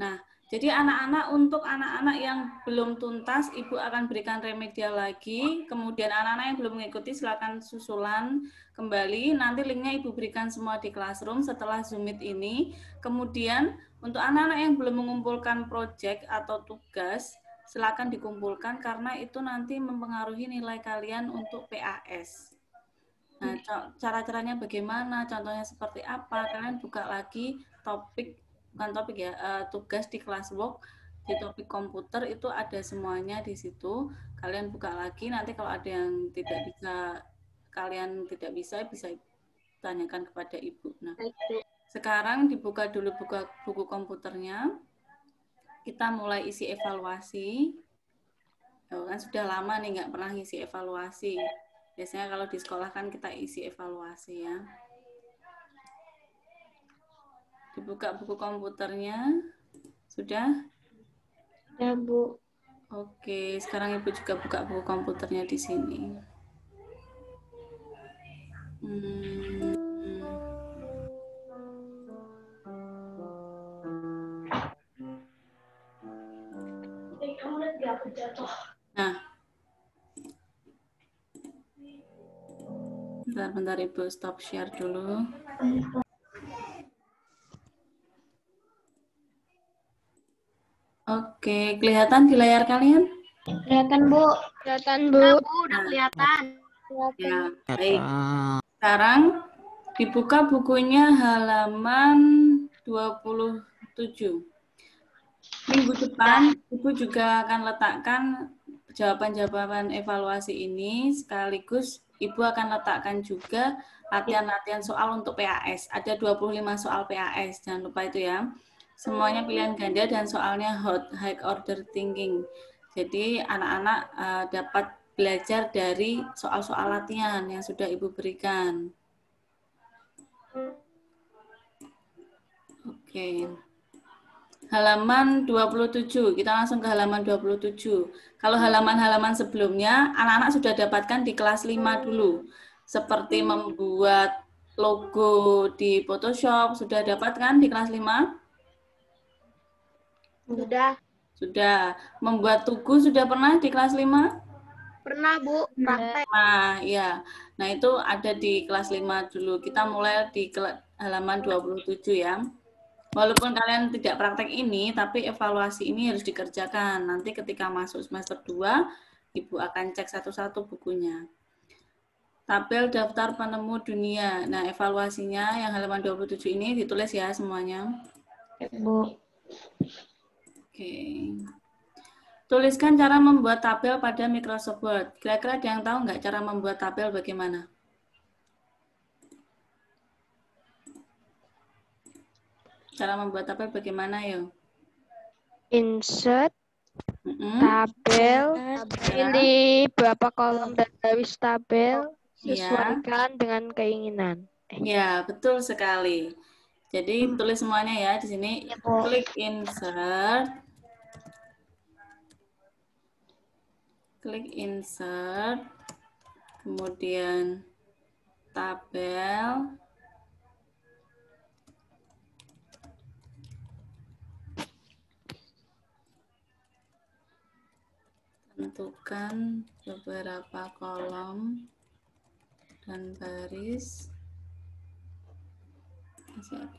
Nah, jadi untuk anak-anak yang belum tuntas, Ibu akan berikan remedial lagi. Kemudian anak-anak yang belum mengikuti silakan susulan kembali. Nanti linknya Ibu berikan semua di Classroom setelah Zoom Meet ini. Kemudian untuk anak-anak yang belum mengumpulkan proyek atau tugas, silakan dikumpulkan karena itu nanti mempengaruhi nilai kalian untuk PAS. Nah, cara-caranya bagaimana, contohnya seperti apa, kalian buka lagi tugas di Classwork, di topik komputer itu ada semuanya di situ. Kalian buka lagi, nanti kalau ada yang kalian tidak bisa tanyakan kepada Ibu. Nah, sekarang dibuka dulu buku komputernya. Kita mulai isi evaluasi. Kan sudah lama nih nggak pernah ngisi evaluasi. Biasanya kalau di sekolah kan kita isi evaluasi ya. Dibuka buku komputernya. Sudah? Ya, Bu. Oke, sekarang Ibu juga buka buku komputernya di sini. Nah, bentar Ibu stop share dulu. Oke, kelihatan di layar kalian? Kelihatan, Bu. Kelihatan, Bu. Udah kelihatan. Ya, baik. Sekarang dibuka bukunya halaman 27. Minggu depan, Ibu juga akan letakkan jawaban-jawaban evaluasi ini, sekaligus Ibu akan letakkan juga latihan-latihan soal untuk PAS. Ada 25 soal PAS, jangan lupa itu ya. Semuanya pilihan ganda dan soalnya high order thinking. Jadi anak-anak dapat belajar dari soal-soal latihan yang sudah Ibu berikan. Oke. Halaman 27, kita langsung ke halaman 27. Kalau halaman-halaman sebelumnya, anak-anak sudah dapatkan di kelas 5 dulu. Seperti membuat logo di Photoshop, sudah dapatkan di kelas 5? Sudah. Sudah. Membuat tugu sudah pernah di kelas 5? Pernah, Bu. Praktek. Nah, ya. Nah, itu ada di kelas 5 dulu. Kita mulai di halaman 27 ya. Walaupun kalian tidak praktek ini, tapi evaluasi ini harus dikerjakan. Nanti ketika masuk semester 2, Ibu akan cek satu-satu bukunya. Tabel daftar penemu dunia. Nah, evaluasinya yang halaman 27 ini ditulis ya semuanya. Bu. Oke. Tuliskan cara membuat tabel pada Microsoft Word. Kira-kira ada yang tahu nggak cara membuat tabel bagaimana? Cara membuat tabel bagaimana, yo? Insert, tabel, pilih berapa kolom dan garis tabel, sesuaikan dengan keinginan. Ya, betul sekali. Jadi tulis semuanya ya di sini. Klik insert, kemudian tabel, tentukan beberapa kolom dan baris. Masih ada.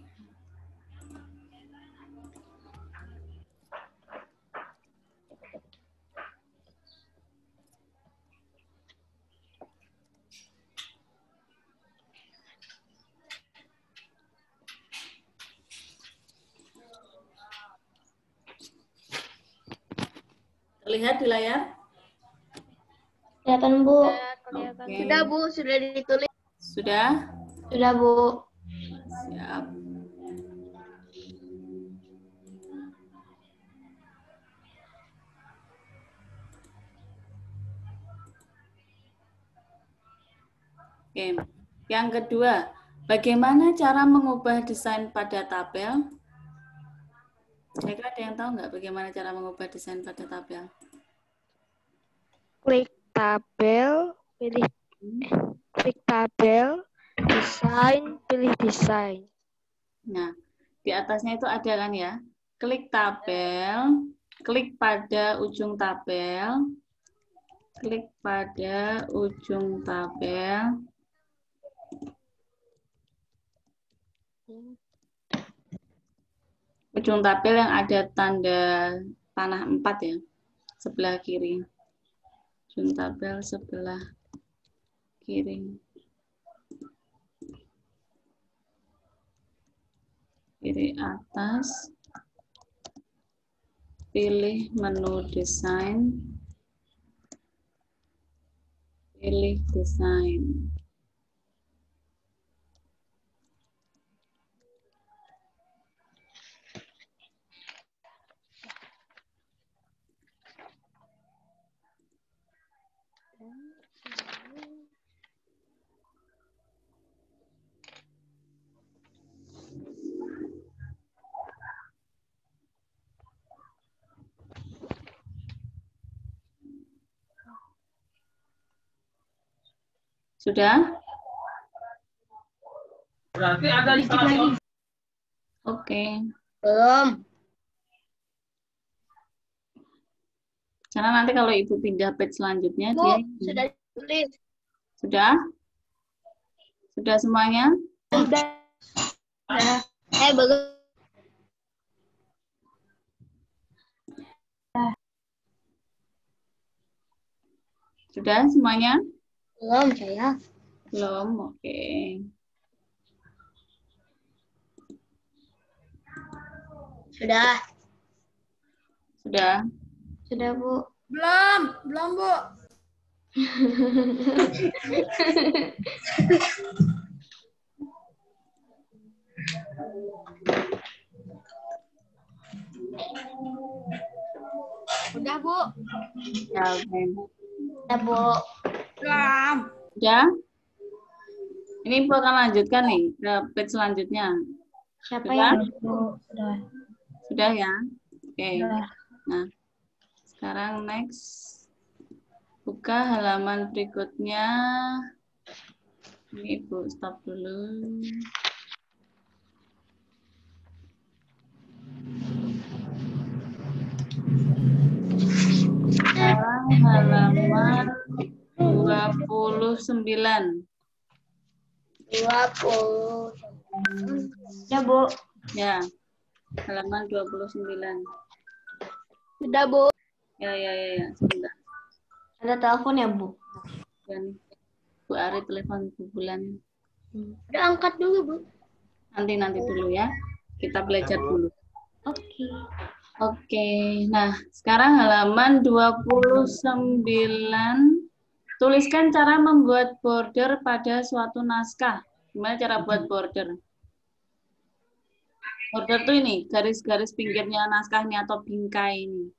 Terlihat di layar? Kelihatan, Bu. Kelihatan. Oke. Sudah, Bu. Sudah ditulis. Sudah? Sudah, Bu. Siap. Oke. Yang kedua, bagaimana cara mengubah desain pada tabel? Kira-kira ada yang tahu nggak bagaimana cara mengubah desain pada tabel? Klik tabel, desain, pilih desain. Nah, di atasnya itu ada kan ya? klik tabel, klik pada ujung tabel, klik pada ujung tabel. Ujung tabel yang ada tanda panah 4 ya, sebelah kiri. Ujung tabel sebelah kiri. Kiri atas. Pilih menu desain. Pilih desain. Sudah? Berarti ada di salah satu. Oke. Belum. Karena nanti kalau Ibu pindah page selanjutnya, Bu, dia sudah ditulis. sudah? Sudah semuanya? Sudah. Belum. Sudah semuanya? Belum, saya. Belum, oke. Sudah. Sudah? Sudah, Bu. Belum, Bu. Udah, Bu. Ya, oke. Sudah, Bu. Belum. Sudah? Ini Ibu akan lanjutkan nih ke page selanjutnya. Siapa Sudah? yang Bu? Sudah. Sudah ya? Oke. Sudah. Nah, sekarang next. Buka halaman berikutnya. Ini Ibu stop dulu. Sekarang halaman 29. 20. Sudah, Bu. Ya, halaman 29. Sudah, Bu. Ya, sebentar. Ada telepon ya, Bu? Dan Bu Ari telepon Bu Bulan. Udah angkat dulu, Bu. Nanti dulu ya. Kita belajar dulu. Oke. Oke, nah sekarang halaman 29. Tuliskan cara membuat border pada suatu naskah. Gimana cara buat border? Border tuh ini, garis-garis pinggirnya naskah ini atau bingkai ini.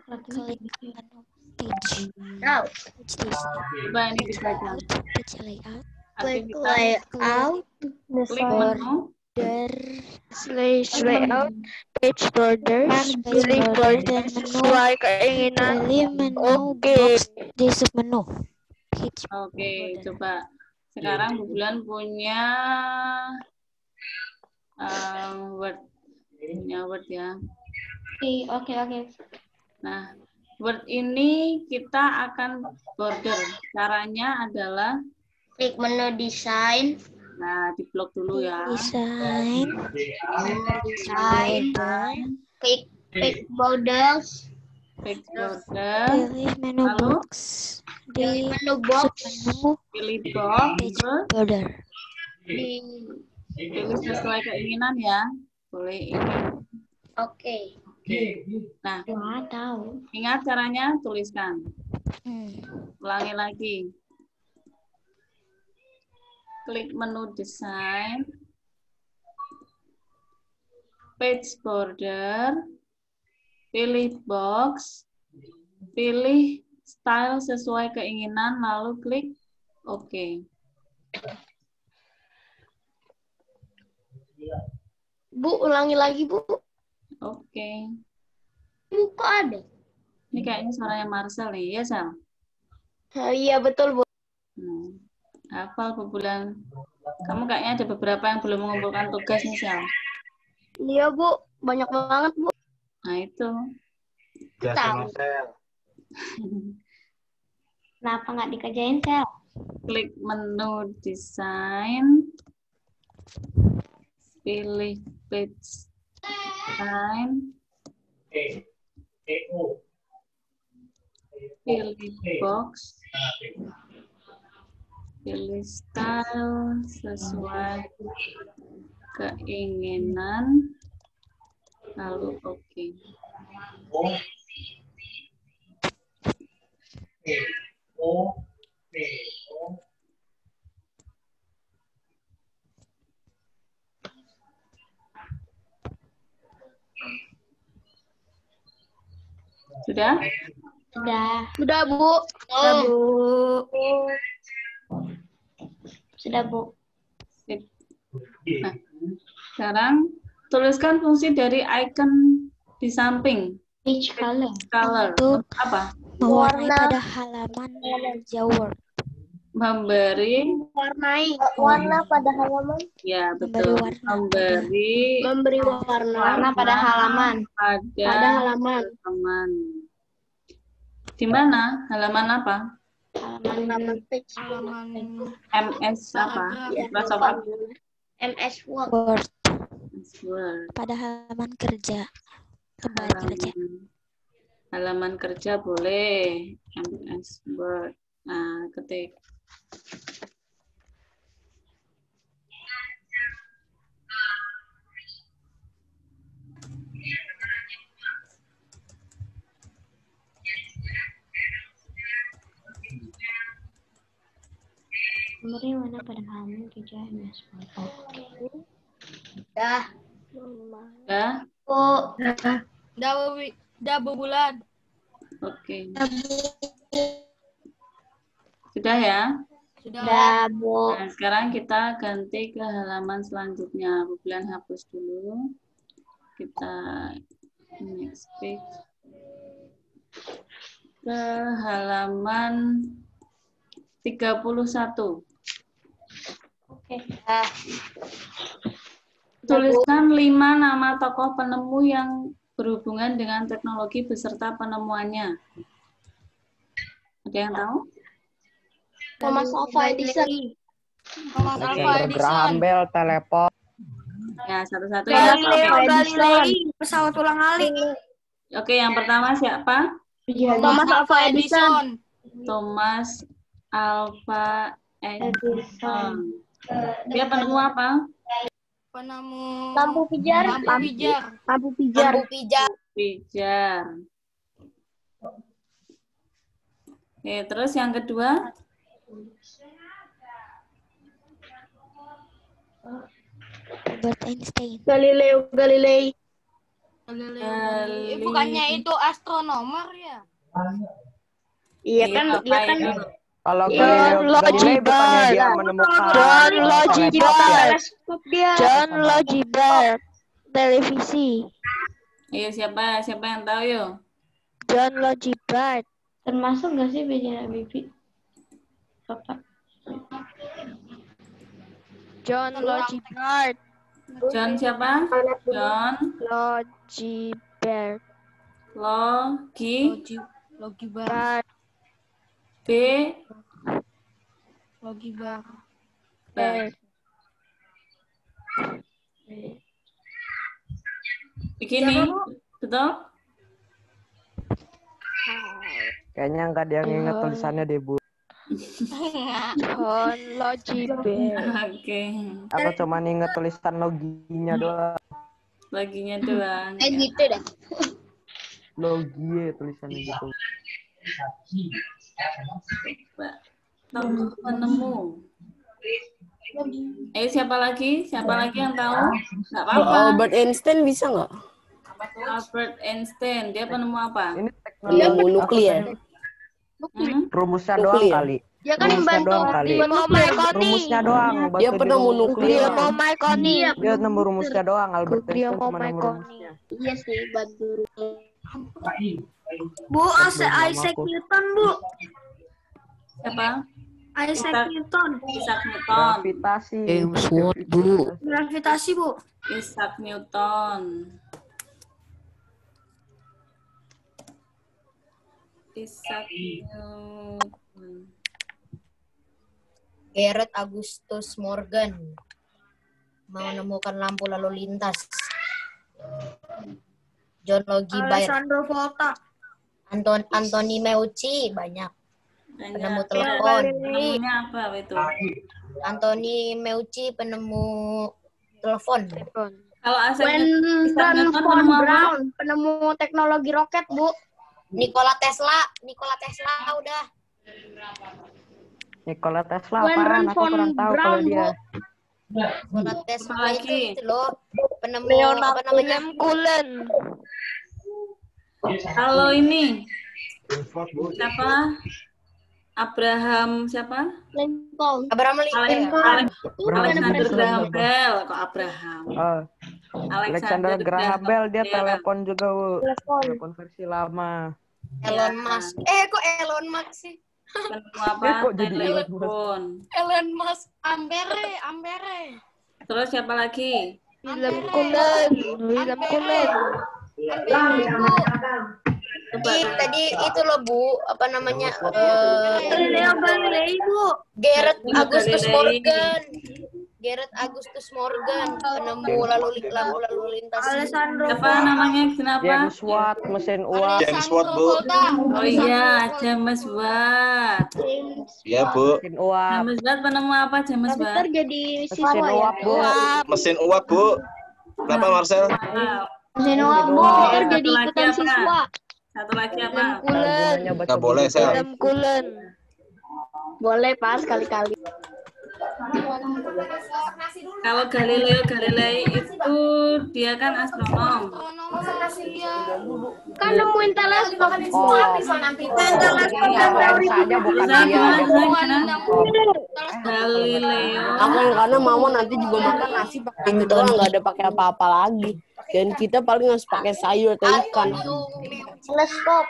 Klik page Tahu. Coba ini dibaca. page layout Klik Aktivitas layout. klik menu. Slash layout, page borders, pilih border sesuai keinginan. pilih menu Oke. box di submenu page Oke, coba. Sekarang Bu Bulan punya Word. Punya Word ya. Oke. Nah, Word ini kita akan border. Caranya adalah, Klik menu desain. nah, diblok dulu ya. desain Desain. Klik borders. Klik border, pilih menu Lalu? box Di di menu box. submenu pilih box, page terus border pilih sesuai keinginan ya. Boleh ini. Oke. Nah, Wah, tahu. ingat caranya, tuliskan. Hmm. Ulangi lagi. Klik menu desain, page border, pilih box, pilih style sesuai keinginan, lalu klik OK. Bu, ulangi lagi, Bu. Oke. Bu, kok ada? Ini kayaknya suaranya Marcel nih, ya Sal? Iya, betul, Bu. Hafal Bu Bulan. Kamu kayaknya ada beberapa yang belum mengumpulkan tugas nih, Sal. Iya, Bu. Banyak banget, Bu. Nah, itu. Tahu. Kenapa nggak dikerjain, Sel? Klik menu desain. Pilih page design. Pilih box. Pilih style sesuai keinginan. Lalu oke. Sudah? Sudah, Bu. Sudah, Bu. Sip. Nah, sekarang tuliskan fungsi dari icon di samping. Peach color. Color. Untuk Apa? mewarnai Warna. pada halaman kerja Word. Memberi. Warna pada halaman. Ya, Memberi betul. warna Memberi warna pada halaman. Pada halaman. halaman. Di mana? Halaman apa? Halaman page. MS apa? Microsoft MS Word. Word Word. pada halaman kerja. Kembali kerja. Halaman kerja boleh. MS Word. Nah, ketik. Memberi warna pada halaman kerja MS Word. Oke. Ya. Udah Bu Bulan. Oke. Sudah ya? Sudah, Bu. Nah, sekarang kita ganti ke halaman selanjutnya. Bu Bulan hapus dulu. Kita next page. Ke halaman 31. Oke. Tuliskan 5 nama tokoh penemu yang berhubungan dengan teknologi beserta penemuannya. Ada yang tahu? Thomas Alva Edison. Thomas Alva Alexander Edison. Graham Bell, telepon. Ya, satu-satu ya. Galileo Galilei. Pesawat ulang-alik. Oke, yang pertama siapa? Thomas Alva Edison. Thomas Alva Edison. Dia penemu apa? Penemu Lampu pijar. lampu pijar. Lampu pijar. Pijar. Oke, terus yang kedua? Albert Einstein. Galileo Galilei. Bukannya itu astronomer ya? Iya kan, dia kan ini? Kalau John Galilei bukannya dia Logibar. menemukan John Logibar. teleskop dia. John Logibar. Televisi. Iya, siapa yang tahu yuk? John Logibar. Termasuk nggak sih BJ Bibi? Bapak. John Logibar. John siapa? John Logibar. Logibar. B. Logibar. Begini, betul? Kayaknya nggak ada yang ingat tulisannya deh, Bu. John Logibar. Oke, Aku cuma ingat tulisan loginya doang. baginya doang. Gitu dah. Logie tulisannya gitu. Tokoh penemu. Siapa lagi? Siapa lagi yang tahu? Nggak apa-apa. Albert Einstein bisa nggak? Albert Einstein, dia penemu apa? Ini Penemu nuklir. rumusnya doang Nuklir. kali. Dia kan Rumusnya membantu doang kali. Ilmu Marconi. Rumusnya doang. Dia penemu nuklir. Ilmu Marconi. Dia nemu rumusnya doang. Albert Ilmu Einstein cuma nemu Marconi. rumusnya. Iya sih, bantu. Bu, Isaac Newton, Bu. Siapa? Isaac Newton. Isaac Newton. Gravitasi. James Watt, Bu. Gravitasi, Bu. Isaac Newton. Isaac Newton. Gareth Augustus Morgan menemukan lampu lalu lintas. John Logie Baird. Alessandro Volta. Anthony Meucci banyak. Penemu telepon. Namanya apa itu? Anthony Meucci penemu telepon. Kalau Isaac Wendell Newton von penemu apa? Braun, penemu teknologi roket, Bu. Nikola Tesla udah. Nikola Tesla Wendell apaan? Aku von kurang tahu kalau Braun, dia. Nikola Tesla Apa lagi? itu loh penemu apa namanya? Cullen. Kalau ini siapa? Abraham siapa? Lincoln. Abraham Lincoln. Alexander Graham Bell. Kok Abraham? Oh, Alexander Graham Bell dia telepon juga, Bu. Telepon versi lama. Elon Musk. Kok Elon Musk sih? Penemu apa? Dia kok jadi Elon Musk? Telepon. Elon Musk. Ambere. Terus siapa lagi? William Cullen. Tadi itu loh Bu, apa namanya? Galileo Galilei, Bu. Gareth Augustus Galilei. Morgan. Gareth Augustus Morgan penemu lampu lalu lintas. Alessandro Siapa namanya? Kenapa? James Watt, mesin uap. James Watt, Bu. Oh iya, James Watt. Iya, Bu. Mesin uap. James Watt penemu apa? James Peter Watt. jadi Mesin siswa ya. uap, Bu. Mesin uap, Bu. Kenapa, Marcel? Wow. Mesin uap, Bu. Peter Satu jadi lagi ikutan apa? siswa. Satu lagi apa? Gunanya baca Nggak boleh, buku. Sel. William Cullen. Boleh, Pak, sekali-kali. Kalau Galileo Galilei itu dia kan astronom. Kan nemuin teleskop. Oh, Teleskop dan teori saja bukan Bisa dia. gimana? Galileo. Makan karena mama nanti juga makan nasi pakai itu doang, nggak ada pakai apa-apa lagi. Dan kita paling harus pakai sayur atau ikan. Teleskop.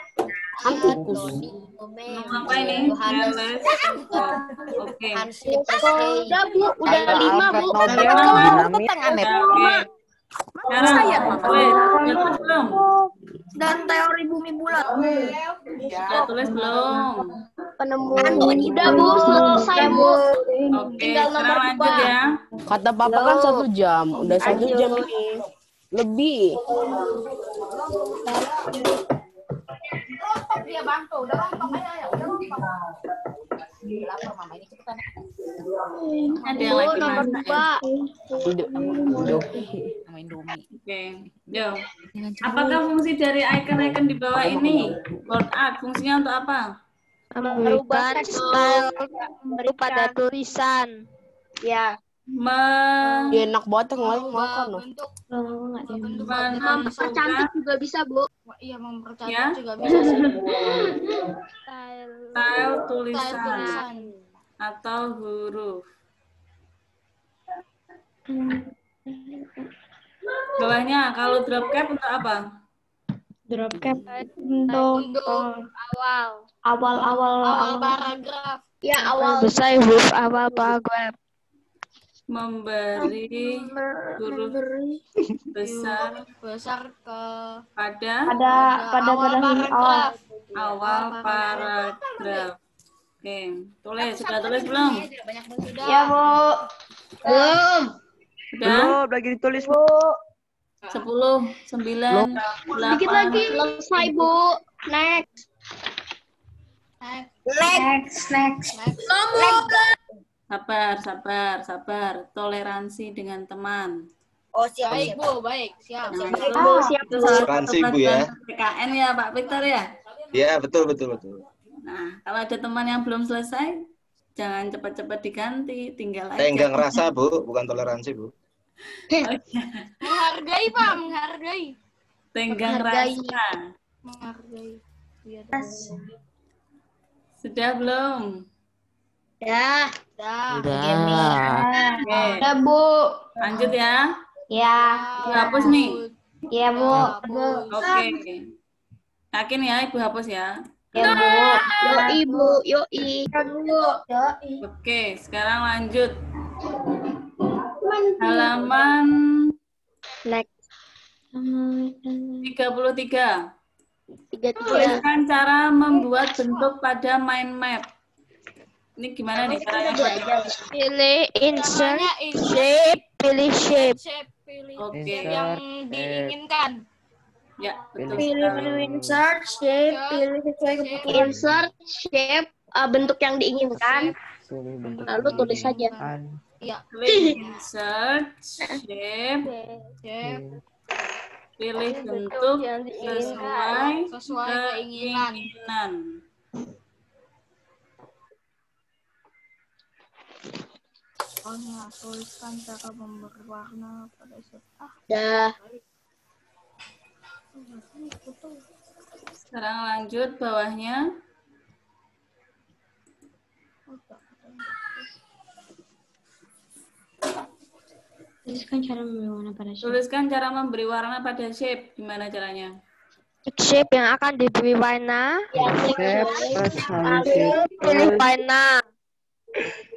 Tikus. Apa ini? Teleskop. Oke. Hans Nippes Hey. Udah, Bu. Udah 5, Bu. Alfred Nobel, dinamit. Oke. Sekarang, tulis belum? Dan teori bumi bulat. Sudah tulis belum? Penemu. Udah, Bu. Selesai, Bu. Oke, Tinggal sekarang nomor lanjut 2. ya. Kata papa kan 1 jam, udah 1 jam ini. Lebih. Ada yang lagi Nomor masak ya? 2. Oke, yo. Apakah fungsi dari icon-icon di bawah ini? Word art, fungsinya untuk apa? Merubah style pada tulisan. Ya. Ya, enak banget yang lain makan loh. Mempercantik juga bisa, Bu. Ya, Juga bisa sih. style tulisan atau huruf. Bawahnya, kalau drop cap untuk apa? Drop cap untuk awal paragraf. Ya, awal. Selesai huruf awal paragraf. Memberi huruf besar ke pada awal paragraf. Oke, tulis. Sudah tulis belum? Ya, Bu. Belum. Sudah? Belum, lagi ditulis, Bu. 10, 9, 8. Dikit lagi. Selesai, Bu. Next. Sabar. Toleransi dengan teman. Oh, siap. Baik, Bu. Baik. Siap. Nah, Siap, itu Bu. salah Toleransi, satu Bu, ya. PKN ya, Pak Victor ya? Iya, betul. Nah, kalau ada teman yang belum selesai, jangan cepat-cepat diganti, tinggal aja. Saya enggak ngerasa, Bu. Bukan toleransi, Bu. Menghargai, Pak. Menghargai. Tenggang Menghargai. rasa. Menghargai. Sudah belum? Ya. Oke, Ya, Bu. lanjut ya. Ya. Ibu hapus nih. Ya, Bu. Oke. Yakin ya, Ibu hapus ya. Ya, Bu. Yoi, Bu. Yoi. Oke, sekarang lanjut. Halaman Next. 33. Tuliskan cara membuat bentuk pada mind map. Ini gimana nih caranya? Pilih insert shape, pilih shape. Oke. Yang diinginkan. Ya, betul Pilih sekali. insert shape, pilih sesuai kebutuhan. Insert shape bentuk yang diinginkan. Lalu tulis saja. Ya. Pilih insert shape, pilih bentuk sesuai keinginan. Tuliskan cara memberi warna pada Dah. Sekarang lanjut bawahnya. Tuliskan cara memberi warna pada shape. Tuliskan cara memberi warna pada shape. Gimana caranya? Shape yang akan diberi warna. Pilih warna.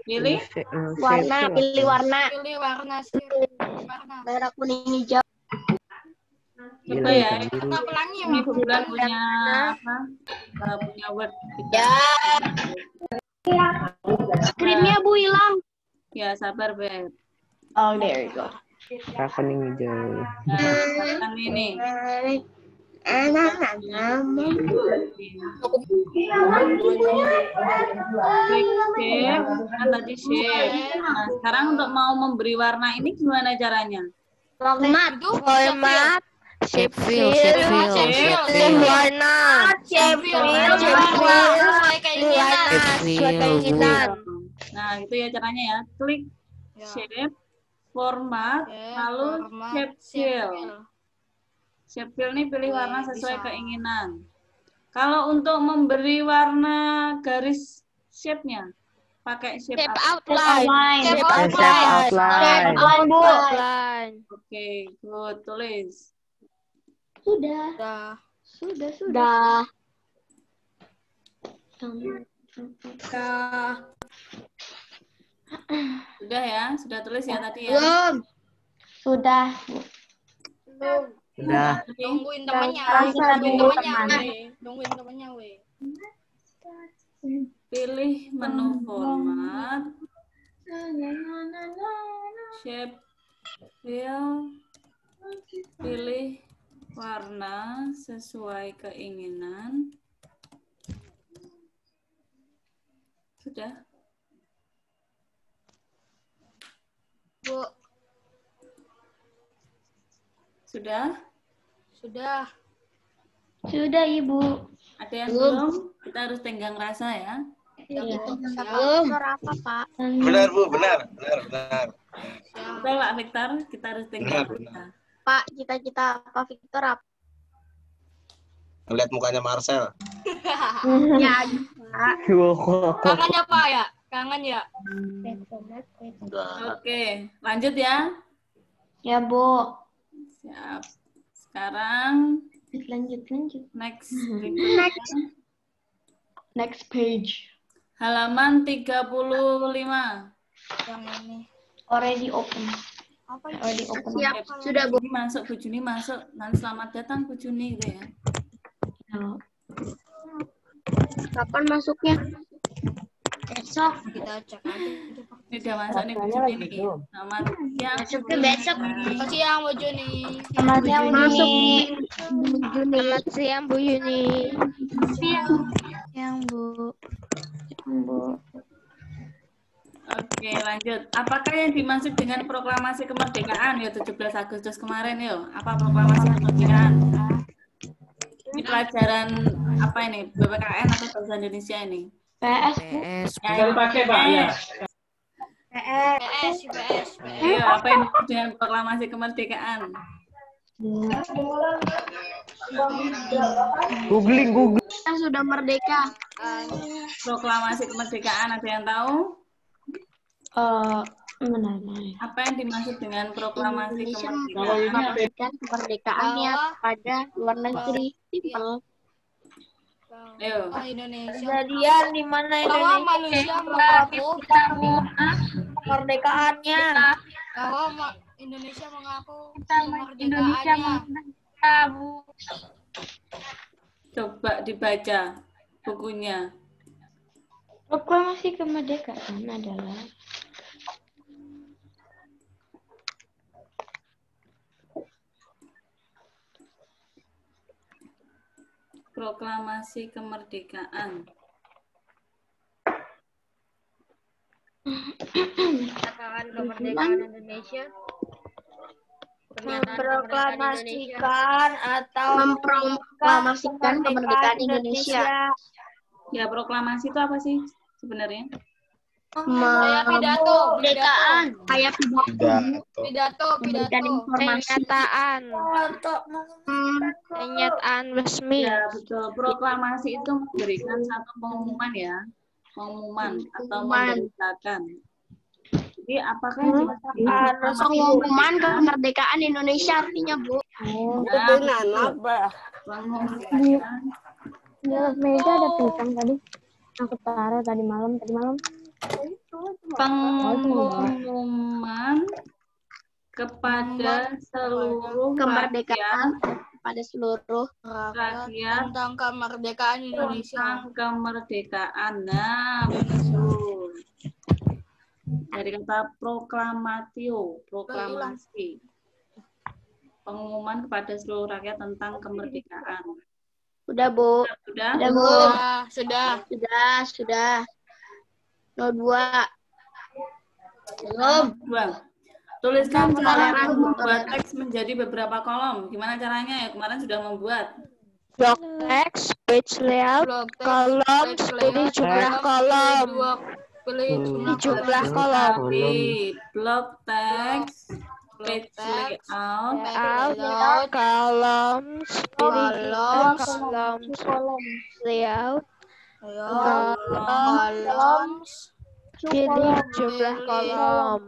Pilih Warna, pilih warna. Pilih warna Merah, kuning, hijau. coba ya. Warna pelangi Ini bukan punya apa? Punya Word. Ya. Screen-nya Bu hilang. Ya, sabar, Beb. Oh, there you go. Kuning hijau. Nah, ini. Klik shape, kan tadi shape. Nah, sekarang untuk mau memberi warna ini gimana caranya? Format. Shape fill, pilih warna. Shape Sesuai keinginan. Nah, itu ya caranya ya. Klik shape, format, lalu shape fill. Shape fill ini pilih warna sesuai keinginan. Kalau untuk memberi warna garis shape-nya, pakai shape Outline. Shape outline. Oke, good. Tulis. Sudah. Sudah ya? Sudah tulis ya tadi ya? Belum. Sudah. Udah. Tungguin temannya. Tungguin temannya, weh. Pilih menu format. Shape fill. Pilih warna sesuai keinginan. Sudah? Bu, Sudah? sudah. Sudah, Ibu. Ada yang belum? Kita harus tenggang rasa ya. Belum. Apa, Pak? Benar, Bu, benar. Betul, Pak Victor, kita harus tenggang rasa. Pak, cita-cita Pak Victor apa? Lihat mukanya Marcel. Ya, Kangen ya, Pak ya? Kangen ya? Oke, lanjut ya. Ya, Bu. Siap. Sekarang Lanjut. next. Next page. Halaman 35. Yang ini. Already open. Apa itu? Already open. siap. Sudah, Bu. Bu Juni masuk. Nanti selamat datang Bu Juni gitu ya. Oh. Kapan masuknya? Besok. Kita cek aja. Ini udah masuk nih Bu Juni nih. Selamat siang. Masuknya besok. Selamat siang, Bu Juni. Selamat siang, Masuk. Selamat siang, Bu Yuni. siang, Bu. Oke, lanjut. Apakah yang dimaksud dengan proklamasi kemerdekaan ya 17 Agustus kemarin yo? Apa proklamasi kemerdekaan? Ini pelajaran apa ini? BPKN atau bahasa Indonesia ini? PS, Bu. Jangan pakai, Pak, ya. PS. Iya, apa yang dimaksud dengan proklamasi kemerdekaan? Googling. Kita sudah merdeka. Proklamasi kemerdekaan ada yang tahu? Benar. Apa yang dimaksud dengan proklamasi Indonesia kemerdekaan? mengabadikan kemerdekaannya pada luar negeri. Simple. Ayo. Indonesia. Kejadian di mana Bahwa manusia mengaku kemerdekaannya. bahwa Indonesia mengaku kemerdekaannya. Coba dibaca bukunya. Proklamasi kemerdekaan adalah Proklamasi kemerdekaan. Pernyataan kemerdekaan Indonesia. Memproklamasikan atau memproklamasikan kemerdekaan Indonesia. Ya, proklamasi itu apa sih sebenarnya? kayak pidato, Kemerdekaan. Kayak pidato, memberikan informasi. Pernyataan resmi. Ya, betul. Proklamasi itu memberikan satu pengumuman ya. Pengumuman atau memberitakan. Jadi apakah yang dimaksud Pengumuman kemerdekaan Indonesia artinya, Bu. pengumuman di atas meja ada pisang tadi. Aku taruh tadi malam. pengumuman kepada seluruh Kemerdekaan rakyat pada seluruh rakyat tentang kemerdekaan Indonesia. tentang kemerdekaan. Nah, betul. Dari kata proklamatio, proklamasi. Pengumuman kepada seluruh rakyat tentang kemerdekaan. Sudah, Bu. Sudah? Sudah, Bu. Sudah. 02. Belum. Tuliskan cara membuat teks menjadi beberapa kolom. Gimana caranya? Ya, kemarin sudah membuat. Blok teks, page layout, kolom, pilih jumlah kolom. Pilih jumlah kolom. Blok teks, page Layout, kolom, pilih jumlah kolom, layout, kolom, pilih jumlah kolom.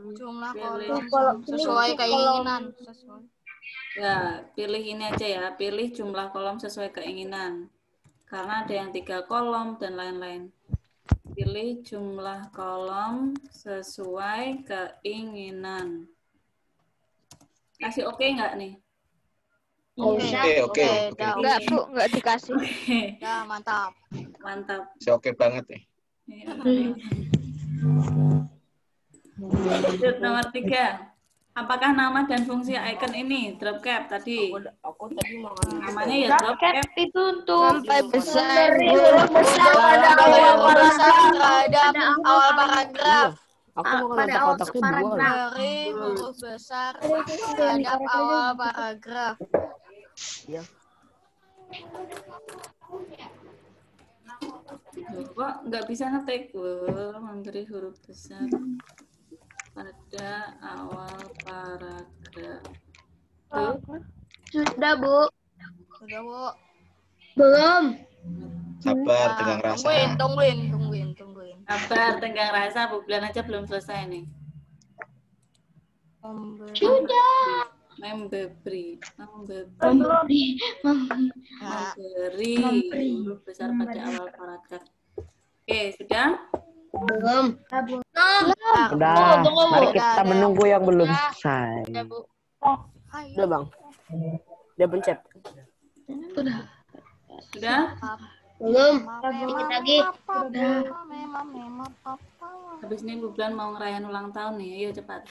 Sesuai keinginan. Ya, pilih ini aja ya. Pilih jumlah kolom sesuai keinginan. Karena ada yang 3 kolom dan lain-lain. Pilih jumlah kolom sesuai keinginan. Kasih oke nggak nih? Oke. Enggak, Bu, enggak dikasih. Ya, mantap. Mantap. Oke banget nih. Lanjut nomor 3. Apakah nama dan fungsi icon ini? Drop cap tadi. Aku tadi mau Namanya ya drop cap. Itu untuk Sampai besar. Pada awal paragraf. Awal paragraf. Aku mau nonton kotaknya 2 loh. Dari huruf besar terhadap awal paragraf. Iya. Kok nggak bisa ngetik? Memberi huruf besar pada awal paragraf. Sudah, Bu. Sudah, Bu. Belum. Sabar, tenggang rasa. Tungguin. Sabar, tenggang rasa. Bulan aja belum selesai nih. Sudah. Memberi huruf besar pada awal paragraf. Oke, sudah? Belum. Udah, mari kita menunggu yang belum selesai. Udah, Bang. Udah pencet. Sudah? Belum. Dikit lagi. Habis ini Bu Bulan mau ngerayain ulang tahun nih. Ayo cepat.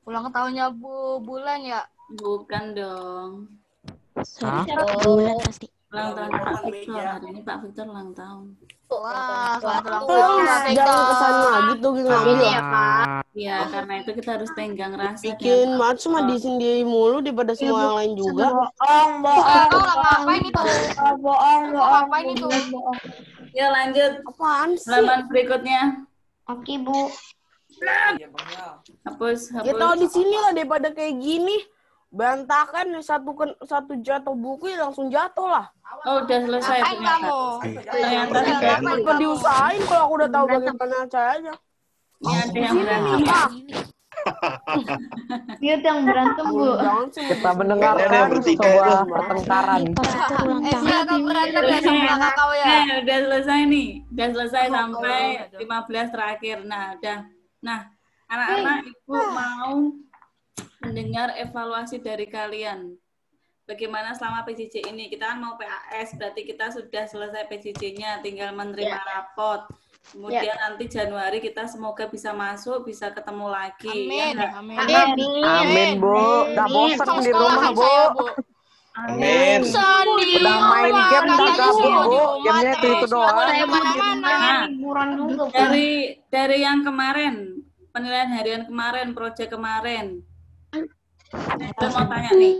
Ulang tahunnya Bu Bulan ya? Bukan dong. Sorry, bulan pasti. Ulang tahun Pak Victor. Hari ini Pak Victor ulang tahun. Wah, selamat ulang tahun. Jangan kesana lagi tuh Ini ya, Pak. Iya, karena itu kita harus tenggang rasa. bikin malu cuma di sendiri mulu daripada semua yang lain juga. Ngapain itu? Ngapain itu? Yuk lanjut. Apaan sih? Halaman berikutnya. Oke, Bu. Hapus. Ya tahu di sini lah daripada kayak gini. Berantakan satu jatuh buku ya langsung jatuh lah. Oh, udah selesai ternyata. Ternyata tidak. Apa diusahain kalau aku udah tahu bagaimana caranya. Ini ada yang berantem. Lihat yang berantem, Bu. Kita mendengarkan sebuah pertengkaran. Kakak berantem ya sama kakak ya? Udah selesai nih. Udah selesai sampai 15 terakhir. Nah, udah. Nah, anak-anak Ibu mau mendengar evaluasi dari kalian. bagaimana selama PJJ ini. Kita kan mau PAS, berarti kita sudah selesai PJJ-nya, tinggal menerima rapot. Kemudian nanti Januari kita semoga bisa masuk, bisa ketemu lagi. Amin. Ya, Amin. Amin, Bu. Gak bosan di rumah, Bu. Amin. Udah main game gak gabung, Bu. Gamenya itu doang. Dari yang kemarin, penilaian harian kemarin, proyek kemarin. Saya mau tanya nih,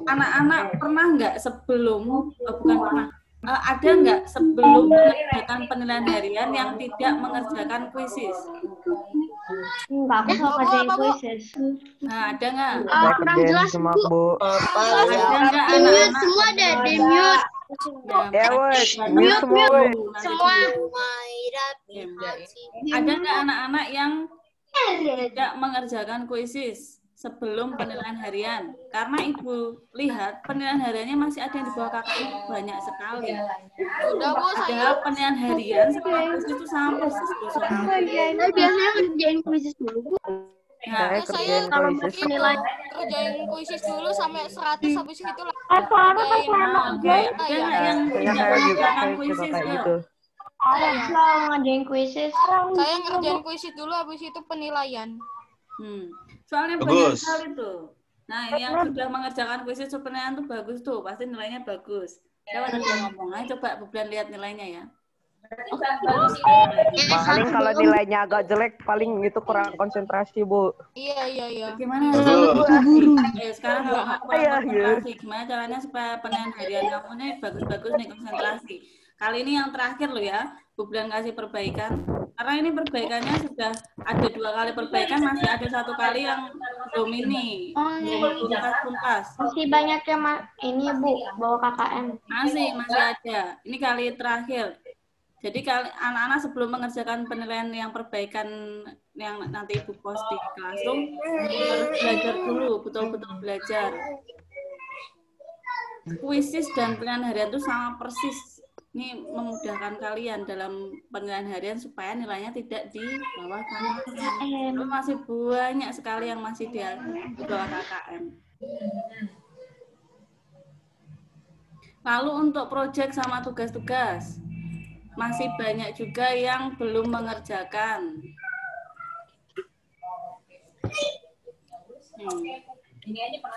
anak-anak pernah nggak sebelum, bukan pernah, ada nggak sebelum mengerjakan penilaian harian yang tidak mengerjakan kuisis? Enggak, aku nggak kerjain kuisis. Nah, ada nggak? Kurang jelas, Bu. Ada nggak Di mute anak-anak? semua deh, di mute. Ya, woi. Mute semua, woi. Semua. Ada nggak anak-anak yang tidak mengerjakan kuisis sebelum penilaian harian? Karena Ibu lihat penilaian hariannya masih ada yang di bawah KKN banyak sekali. Padahal penilaian harian sama kuisis itu sama persis. Saya biasanya kerjain kuisis dulu, Bu. Nah, Saya kerjain Kalau kuisis. penilaian Kerjain kuisis dulu sampai 100 habis itu lah. oke. Ada nggak yang Kayaknya tidak saya juga mengerjakan kayak kuisis? kayak Yo? gitu. Selalu ngerjain kuisis. Saya ngerjain kuisis dulu habis itu penilaian. Soalnya banyak Bagus. sekali tuh. Nah, yang sudah mengerjakan kuisis penilaian tuh bagus tuh, pasti nilainya bagus. Saya ada yang ngomong, ayo coba Bu Blan lihat nilainya ya. Paling kalau nilainya agak jelek, paling itu kurang konsentrasi, Bu. Iya. Gimana? Bagus. Ya, sekarang kalau aku kurang konsentrasi, gimana caranya supaya penilaian harian kamu nih bagus-bagus nih konsentrasi. Kali ini yang terakhir loh ya, Bu Blan kasih perbaikan. Karena ini perbaikannya sudah ada 2 kali perbaikan, masih ada 1 kali yang belum ini, belum tuntas. Masih banyak yang ini, Bu, bawa KKN. Masih ada. Ini kali terakhir. Jadi anak-anak sebelum mengerjakan penilaian yang perbaikan yang nanti Ibu post di Classroom, harus belajar dulu, betul-betul belajar. Kuisis dan penilaian harian itu sama persis. Ini memudahkan kalian dalam penilaian harian supaya nilainya tidak di bawah KKN. Tapi masih banyak sekali yang masih di bawah KKN. Lalu untuk proyek sama tugas-tugas, masih banyak juga yang belum mengerjakan.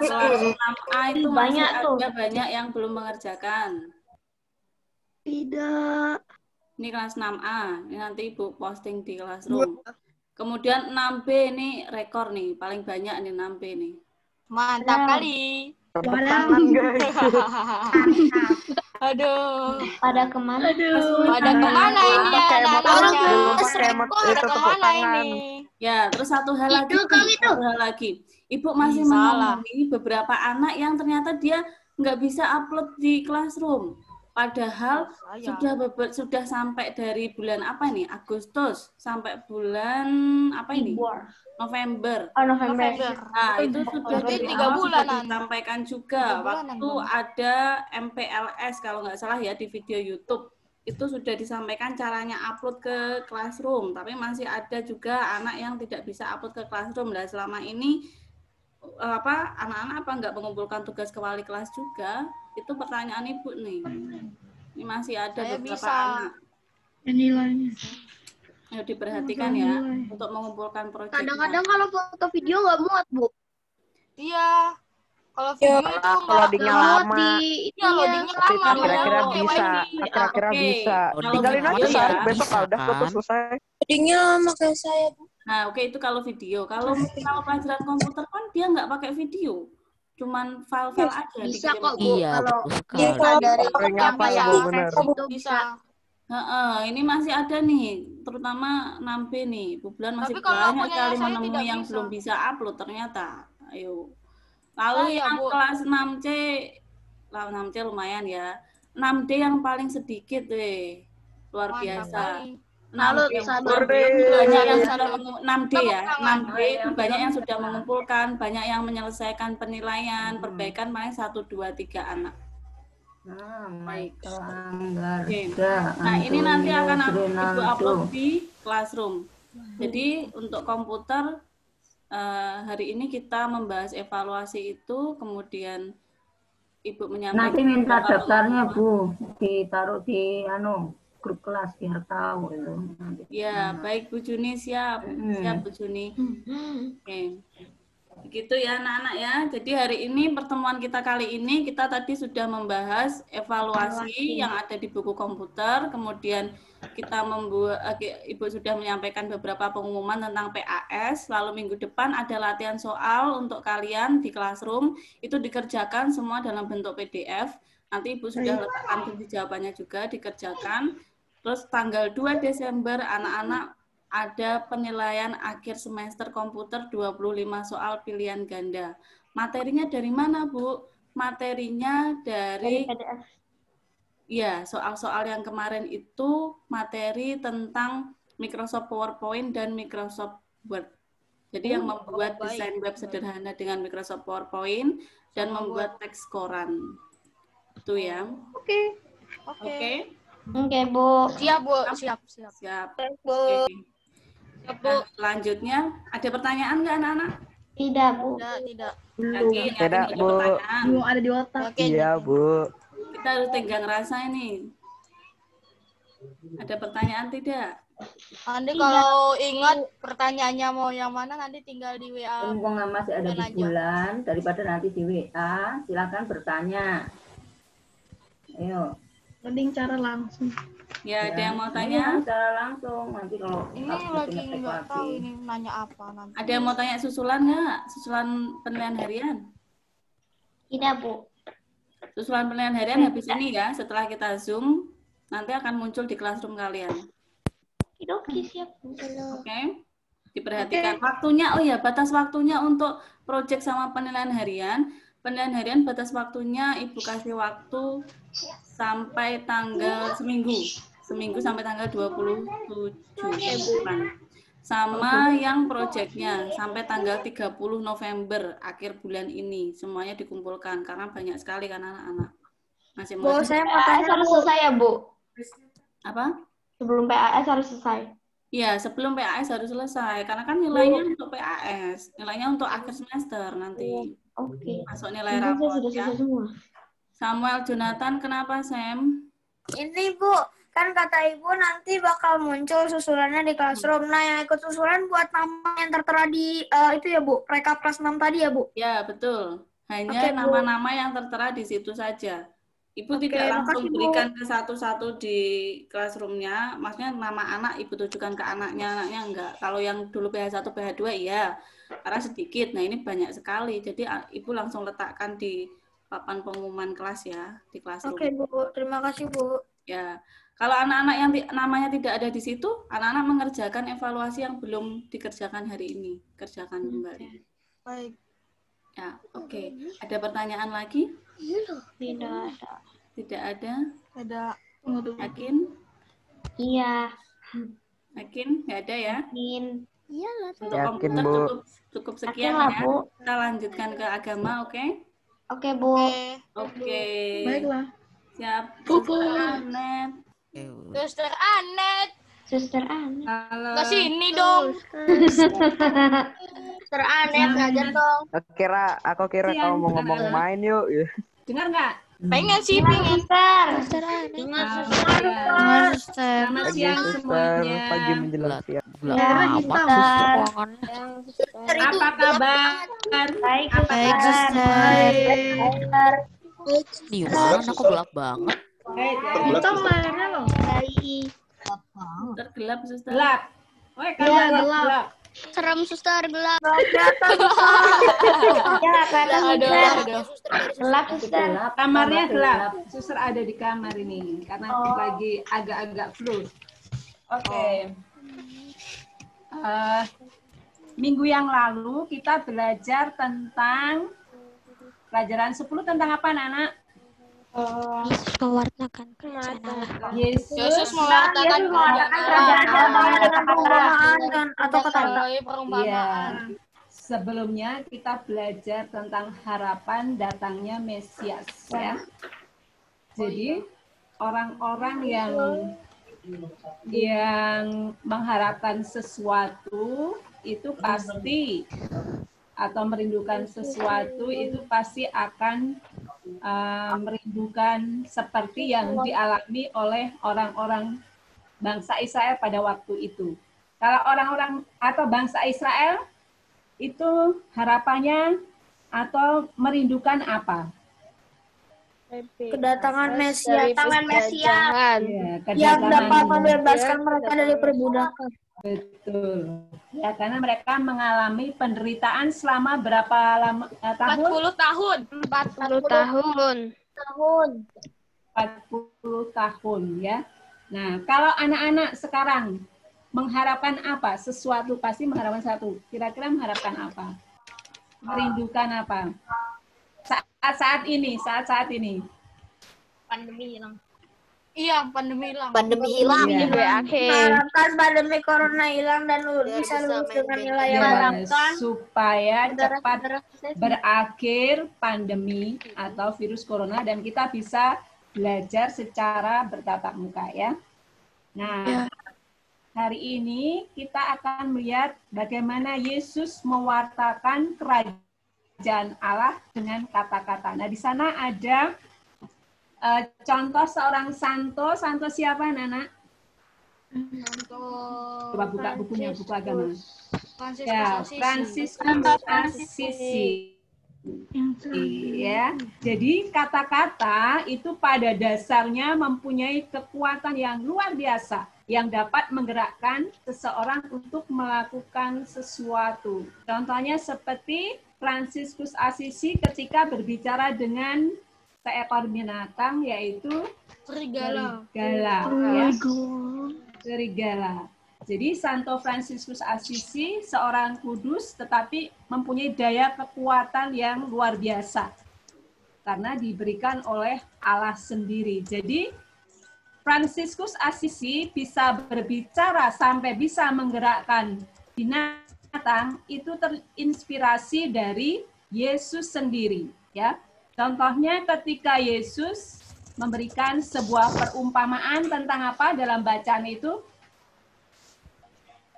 Kelas 6A itu masih ada banyak yang belum mengerjakan. Tidak. Ini kelas 6A, ini nanti Ibu posting di Classroom. Kemudian 6B ini rekor nih, paling banyak nih 6B nih. Mantap kali. Tepuk tangan, guys. Aduh. Pada kemana? Pada kemana ini ya anak-anaknya? Pada kemana ini? Ya, terus satu hal lagi. Ibu masih menemui beberapa anak yang ternyata dia nggak bisa upload di Classroom. Padahal sudah sampai dari bulan apa ini? Agustus sampai bulan apa ini? November. Nah, itu sudah dari 3 bulanan. Disampaikan juga waktu ada MPLS kalau nggak salah ya di video YouTube. Itu sudah disampaikan caranya upload ke Classroom, tapi masih ada juga anak yang tidak bisa upload ke Classroom. Dan selama ini anak-anak nggak mengumpulkan tugas ke wali kelas juga? Itu pertanyaan Ibu nih. Ini masih ada beberapa anak. Nilainya. Ayo diperhatikan ya untuk mengumpulkan proyek. Kadang-kadang kalau foto video nggak muat, Bu. Iya. Kalau video itu loadingnya lama. Kira-kira bisa. Tinggalin aja sehari, besok udah selesai. Loadingnya lama kayak saya, Bu. Nah, oke, itu kalau video. Kalau pelajaran komputer kan dia nggak pakai video. Cuman file-file aja. Bisa kok, Bu. Iya, Kalau betul sekali. dari bisa. Ini masih ada nih, terutama 6B nih. Bu Blan masih Tapi kalau banyak punya sekali saya menemui tidak yang bisa. belum bisa upload ternyata. Ayo. Lalu yang kelas 6C, 6C lumayan ya. 6D yang paling sedikit deh. Luar biasa. 6D yang sudah 6D ya. 6D itu banyak yang sudah mengumpulkan, banyak yang menyelesaikan penilaian, perbaikan paling 1, 2, 3 anak. Baik. Nah, ini nanti akan Ibu upload di Classroom. Jadi untuk komputer hari ini kita membahas evaluasi itu, kemudian Ibu menyampaikan. Nanti minta daftarnya Bu, ditaruh di grup kelas biar tahu itu. Ya, baik Bu Juni, siap. Siap Bu Juni. Oke. Begitu ya anak-anak ya. Jadi hari ini pertemuan kita kali ini kita tadi sudah membahas evaluasi yang ada di buku komputer. Kemudian kita Ibu sudah menyampaikan beberapa pengumuman tentang PAS. Lalu minggu depan ada latihan soal untuk kalian di classroom. Itu dikerjakan semua dalam bentuk PDF. Nanti Ibu sudah letakkan kunci jawabannya juga dikerjakan. Terus tanggal 2 Desember anak-anak ada penilaian akhir semester komputer 25 soal pilihan ganda. Materinya dari mana, Bu? Materinya dari PDF. Ya, soal-soal yang kemarin itu materi tentang Microsoft PowerPoint dan Microsoft Word. Jadi yang membuat desain web sederhana dengan Microsoft PowerPoint dan membuat teks koran. Itu ya. Oke. Oke, Bu. Siap, Bu. Siap. Siap. Bu. Nah, selanjutnya, ada pertanyaan nggak anak-anak? Tidak, Bu. Tidak. Yakin Tidak, ada Bu. pertanyaan? Belum ada di otak. Iya, Bu. Kita harus tenggang rasa ini. Ada pertanyaan tidak? Nanti kalau ingat pertanyaannya mau yang mana nanti tinggal di WA. Mumpung masih ada di bulan, daripada nanti di WA, silakan bertanya. Ayo. Mending cara langsung. Ya, ada yang mau tanya? Secara langsung nanti kalau Ini lagi nggak tahu ini nanya apa nanti. Ada yang mau tanya susulan nggak? Susulan penilaian harian? Tidak, Bu. Susulan penilaian harian habis ini ya, setelah kita Zoom, nanti akan muncul di classroom kalian. Oke, siap. Oke? Diperhatikan waktunya, oh ya, batas waktunya untuk project sama penilaian harian. Penilaian harian batas waktunya Ibu kasih waktu sampai tanggal seminggu sampai tanggal 27 bulan. Sama yang proyeknya sampai tanggal 30 November akhir bulan ini semuanya dikumpulkan karena banyak sekali kan anak-anak. Bu, saya mau tanya harus selesai ya, Bu? Apa? Sebelum PAS harus selesai. Iya, sebelum PAS harus selesai karena kan nilainya untuk PAS, nilainya untuk akhir semester nanti. Oke. Masuk nilai rapor Sudah ya. selesai semua. Samuel Jonathan, kenapa Sam? Ini Bu, kan kata Ibu nanti bakal muncul susulannya di classroom. Nah, yang ikut susulan buat nama yang tertera di itu ya Bu, rekap kelas 6 tadi ya Bu? Ya, betul. Hanya nama-nama yang tertera di situ saja. Ibu tidak langsung berikan ke satu-satu di classroom-nya. Maksudnya nama anak Ibu tujukan ke anaknya enggak. Kalau yang dulu PH1, PH2 iya. Karena sedikit. Nah, ini banyak sekali. Jadi Ibu langsung letakkan di papan pengumuman kelas ya, di classroom. Oke, Bu. Terima kasih, Bu. Ya. Kalau anak-anak yang namanya tidak ada di situ, anak-anak mengerjakan evaluasi yang belum dikerjakan hari ini. Kerjakan kembali. Baik. Ya, oke. Ada pertanyaan lagi? Tidak ada. Tidak ada? Ada. Yakin? Iya. Yakin? Nggak ada ya? Yakin. Iyalah. Untuk Yakin, komputer Bu. cukup sekian Yakin lah, ya. Bu. Kita lanjutkan ke agama, oke? Oke, Bu. Oke. Baiklah. Siap. Suster Anet. Suster Anet. Suster Anet. Halo. Ke sini dong. Suster Anet, ngajar dong. Aku kira kamu mau ngomong main yuk. Dengar nggak? Pengen sih, pengen. Suster. Selamat siang semuanya. Pagi menjelang siang. Apa kabar? Baik, Di mana aku gelap banget. Itu mainnya loh. Tergelap, suster. Gelap. Woi, Iya, gelap. Serem, Suster, gelap. Ya, kelihatan Aduh. gelap, Suster. Kamarnya gelap. Suster ada di kamar ini karena lagi agak-agak flu. Oke. Minggu yang lalu kita belajar tentang pelajaran 10 tentang apa, anak-anak? Yesus mewartakan kerajaan Allah. Yesus mewartakan Perumpamaan atau kata-kata. perumpamaan. Sebelumnya kita belajar tentang harapan datangnya Mesias, ya. Jadi orang-orang yang mengharapkan sesuatu itu pasti atau merindukan sesuatu itu pasti akan merindukan seperti yang dialami oleh orang-orang bangsa Israel pada waktu itu. Kalau orang-orang atau bangsa Israel itu harapannya atau merindukan apa? Kedatangan Mesias. Kedatangan Mesias. Ya, Yang dapat membebaskan mereka dari perbudakan. Betul. Ya, karena mereka mengalami penderitaan selama berapa lama tahun? 40 tahun. 40 tahun. 40 tahun ya. Nah, kalau anak-anak sekarang mengharapkan apa? Sesuatu pasti mengharapkan satu. Kira-kira mengharapkan apa? Merindukan apa? Saat ini. Pandemi hilang. Iya, pandemi hilang. Pandemi hilang. Harapkan pandemi corona hilang dan bisa lulus dengan nilai yang baik. Supaya cepat berakhir pandemi atau virus corona dan kita bisa belajar secara bertatap muka ya. Nah, hari ini kita akan melihat bagaimana Yesus mewartakan kerajaan Allah dengan kata-kata. Nah, di sana ada contoh seorang santo. Santo siapa, Nana? Coba buka bukunya, buku agama. Ya, Fransiskus Assisi. Ya, jadi kata-kata itu pada dasarnya mempunyai kekuatan yang luar biasa yang dapat menggerakkan seseorang untuk melakukan sesuatu. Contohnya seperti Fransiskus Assisi ketika berbicara dengan seekor binatang yaitu serigala. Ya. Serigala. Jadi Santo Fransiskus Assisi seorang kudus tetapi mempunyai daya kekuatan yang luar biasa karena diberikan oleh Allah sendiri. Jadi Fransiskus Assisi bisa berbicara sampai bisa menggerakkan binatang itu terinspirasi dari Yesus sendiri, ya. Contohnya ketika Yesus memberikan sebuah perumpamaan tentang apa dalam bacaan itu?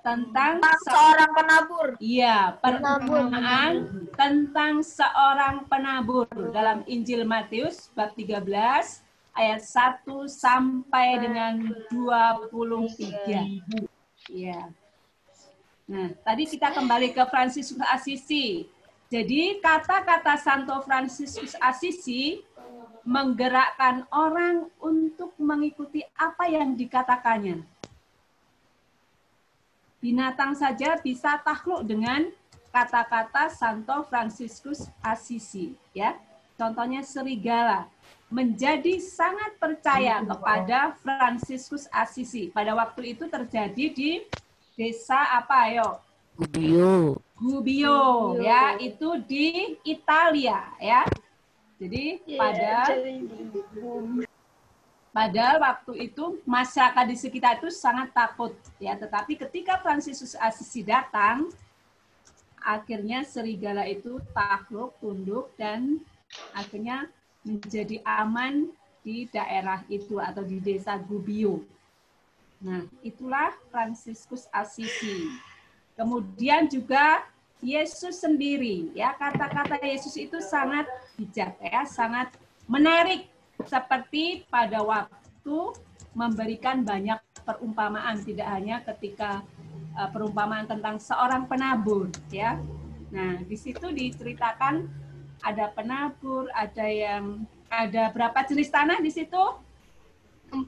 Tentang seorang penabur. Iya, perumpamaan tentang seorang penabur dalam Injil Matius bab 13 ayat 1 sampai dengan 23. Iya. Nah, tadi kita kembali ke Fransiskus Assisi. Jadi kata-kata Santo Fransiskus Assisi menggerakkan orang untuk mengikuti apa yang dikatakannya. Binatang saja bisa takluk dengan kata-kata Santo Fransiskus Assisi, ya. Contohnya serigala menjadi sangat percaya kepada Fransiskus Assisi. Pada waktu itu terjadi di desa apa, ayo? Gubbio, ya, itu di Italia, ya. Jadi pada waktu itu masyarakat di sekitar itu sangat takut, ya. Tetapi ketika Fransiskus Assisi datang, akhirnya serigala itu takluk, tunduk, dan akhirnya menjadi aman di daerah itu atau di desa Gubbio. Nah, itulah Fransiskus Assisi. Kemudian juga Yesus sendiri, ya, kata-kata Yesus itu sangat bijak, ya, sangat menarik. Seperti pada waktu memberikan banyak perumpamaan, tidak hanya ketika perumpamaan tentang seorang penabur, ya. Nah, di situ diceritakan ada penabur, ada berapa jenis tanah di situ? 4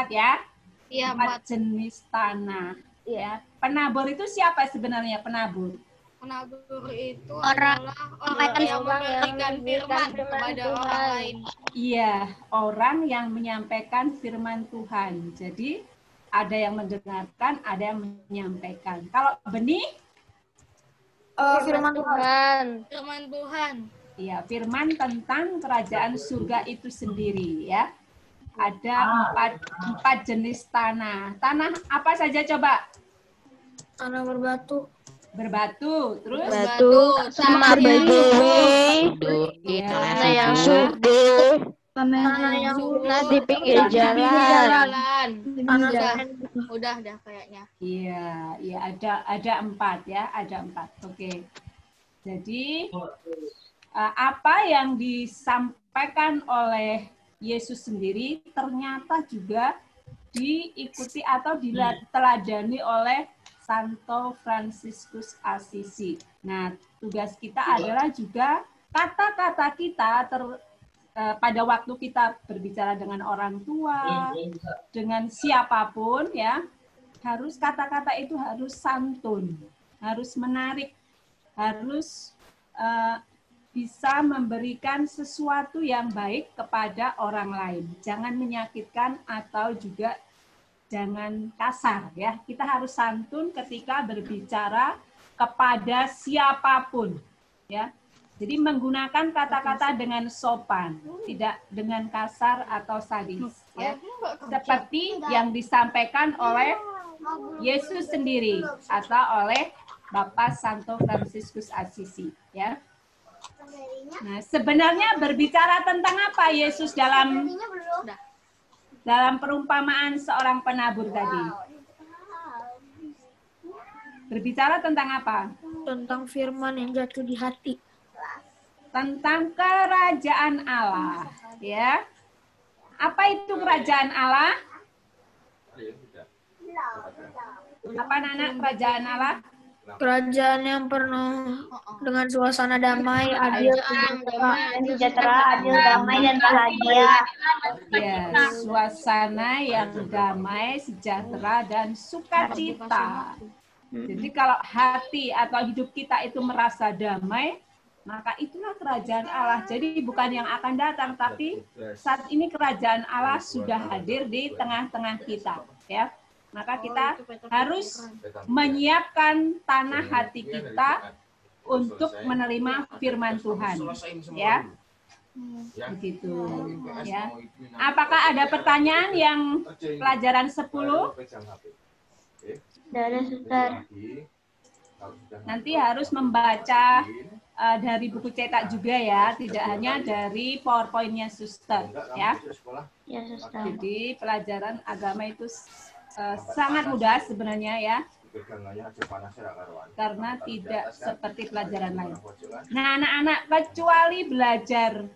ya? Iya, 4 jenis tanah. Ya. Penabur itu siapa sebenarnya penabur? Penabur itu Orang yang memberikan firman kepada orang lain. Iya, orang yang menyampaikan firman Tuhan. Jadi ada yang mendengarkan, ada yang menyampaikan. Kalau benih? Firman Tuhan. Firman Tuhan. Iya, firman tentang kerajaan surga itu sendiri, ya. Ada 4 jenis tanah. Tanah apa saja coba? Tanah berbatu. Terus batu sama bumi, tanah yang subur, tanah yang di pinggir jalan. Udah kayaknya. Iya, ada 4 ya, ada 4. Oke. Jadi apa yang disampaikan oleh Yesus sendiri ternyata juga diikuti atau diteladani oleh Santo Fransiskus Assisi. Nah, tugas kita adalah juga kata-kata kita pada waktu kita berbicara dengan orang tua, dengan siapapun ya, harus kata-kata itu harus santun, harus menarik, harus bisa memberikan sesuatu yang baik kepada orang lain. Jangan menyakitkan atau juga jangan kasar ya. Kita harus santun ketika berbicara kepada siapapun ya. Jadi menggunakan kata-kata dengan sopan, tidak dengan kasar atau sadis ya. Seperti yang disampaikan oleh Yesus sendiri atau oleh Bapak Santo Fransiskus Assisi ya. Nah, sebenarnya berbicara tentang apa Yesus dalam perumpamaan seorang penabur tadi? Berbicara tentang apa? Tentang firman yang jatuh di hati. Tentang kerajaan Allah, ya. Apa itu kerajaan Allah? Apa anak kerajaan Allah? Kerajaan yang penuh dengan suasana damai, adil, sejahtera, adil, damai, dan bahagia. Ya, suasana yang damai, sejahtera, dan sukacita. Jadi kalau hati atau hidup kita itu merasa damai, maka itulah kerajaan Allah. Jadi bukan yang akan datang, tapi saat ini kerajaan Allah sudah hadir di tengah-tengah kita. Ya, maka kita harus menyiapkan tanah hati kita untuk menerima firman Tuhan. Ya, begitu. Ya. Apakah ada pertanyaan yang pelajaran 10? Dari Suster. Nanti harus membaca dari buku cetak juga ya, tidak hanya dari PowerPoint-nya Suster ya. Ya, Suster. Jadi pelajaran agama itu sangat mudah sebenarnya ya, karena tidak seperti pelajaran lain. Nah, anak-anak, kecuali belajar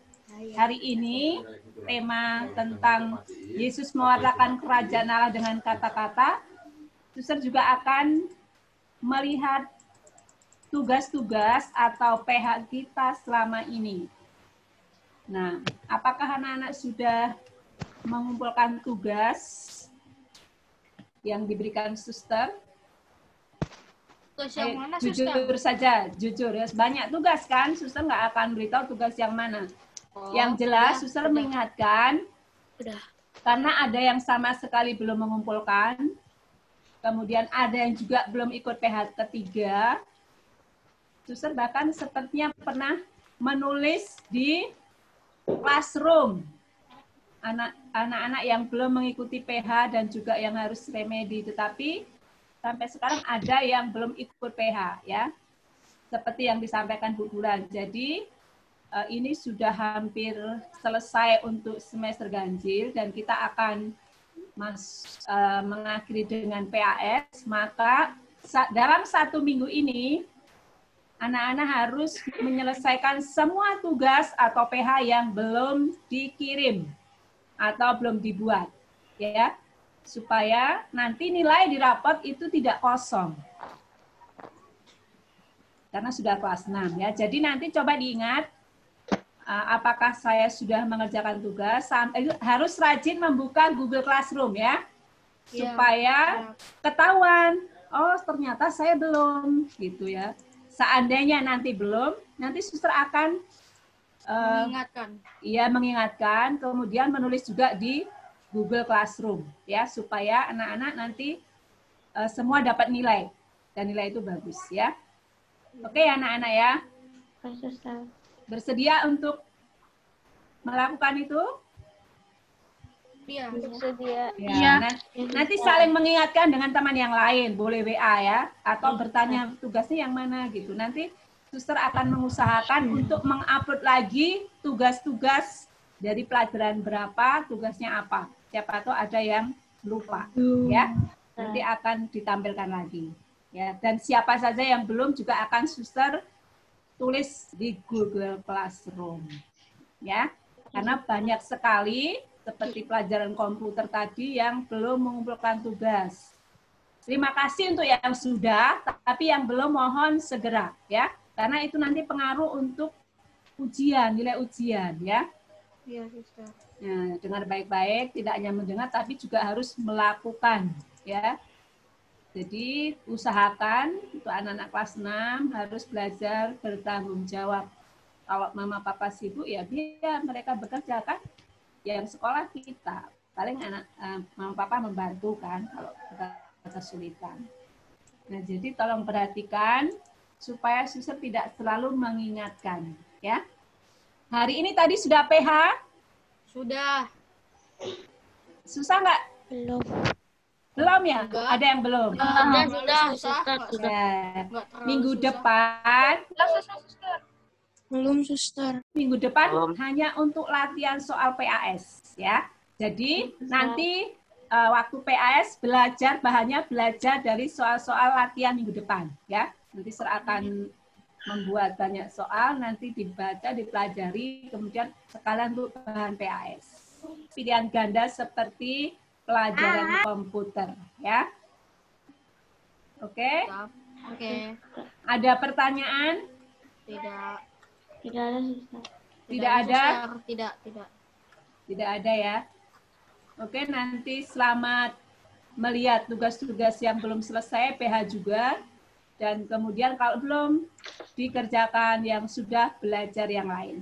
hari ini tema tentang Yesus mewartakan kerajaan Allah dengan kata-kata, Suster juga akan melihat tugas-tugas atau PH kita selama ini. Nah, apakah anak-anak sudah mengumpulkan tugas yang diberikan Suster? Tugas yang mana, Suster? Jujur saja, jujur ya. Banyak tugas kan, Suster nggak akan beritahu tugas yang mana. Yang jelas, Suster mengingatkan, karena ada yang sama sekali belum mengumpulkan, kemudian ada yang juga belum ikut PH ketiga, Suster bahkan sepertinya pernah menulis di classroom. Anak-anak yang belum mengikuti PH dan juga yang harus remedi, tetapi sampai sekarang ada yang belum ikut PH ya. Seperti yang disampaikan Bu Bulan. Jadi ini sudah hampir selesai untuk semester ganjil dan kita akan mengakhiri dengan PAS, maka dalam 1 minggu ini anak-anak harus menyelesaikan semua tugas atau PH yang belum dikirim atau belum dibuat, ya, supaya nanti nilai di rapot itu tidak kosong. Karena sudah kelas 6 ya. Jadi nanti coba diingat apakah saya sudah mengerjakan tugas, harus rajin membuka Google Classroom ya. Supaya ketahuan, oh ternyata saya belum gitu ya. Seandainya nanti belum, nanti Suster akan mengingatkan. Iya, mengingatkan, kemudian menulis juga di Google Classroom ya, supaya anak-anak nanti semua dapat nilai dan nilai itu bagus ya. Oke anak-anak ya. Bersedia untuk melakukan itu? Iya. Bersedia. Ya, nanti saling mengingatkan dengan teman yang lain, boleh WA ya, atau bertanya tugasnya yang mana gitu. Nanti Suster akan mengusahakan untuk mengupload lagi tugas-tugas dari pelajaran berapa, tugasnya apa. Siapa tahu ada yang lupa ya. Nanti akan ditampilkan lagi. Ya, dan siapa saja yang belum juga akan Suster tulis di Google Classroom. Ya, karena banyak sekali seperti pelajaran komputer tadi yang belum mengumpulkan tugas. Terima kasih untuk yang sudah, tapi yang belum mohon segera ya, karena itu nanti pengaruh untuk ujian, nilai ujian ya. Iya, Sister. Nah, dengar baik-baik, tidak hanya mendengar tapi juga harus melakukan ya. Jadi usahakan untuk anak-anak kelas 6 harus belajar bertanggung jawab. Kalau mama papa sibuk ya biar mereka bekerja kan. Yang sekolah kita paling mama papa membantu kan kalau kita kesulitan. Nah, jadi tolong perhatikan supaya suster tidak selalu mengingatkan ya. Hari ini tadi sudah PH? Sudah. Susah nggak? Belum. Belum ya? Ada yang belum? Sudah. Minggu depan. Belum, Suster. Minggu depan hanya untuk latihan soal PAS ya. Jadi nanti waktu PAS bahannya belajar dari soal-soal latihan minggu depan ya. Nanti akan membuat banyak soal, nanti dibaca, dipelajari, kemudian sekalian untuk bahan PAS. Pilihan ganda seperti pelajaran komputer ya. Oke? Oke. Ada pertanyaan? Tidak. Tidak ada, Suster. Tidak ada? Tidak. Tidak ada ya. Oke, nanti selamat melihat tugas-tugas yang belum selesai, PH juga. Dan kemudian kalau belum, dikerjakan yang sudah belajar yang lain.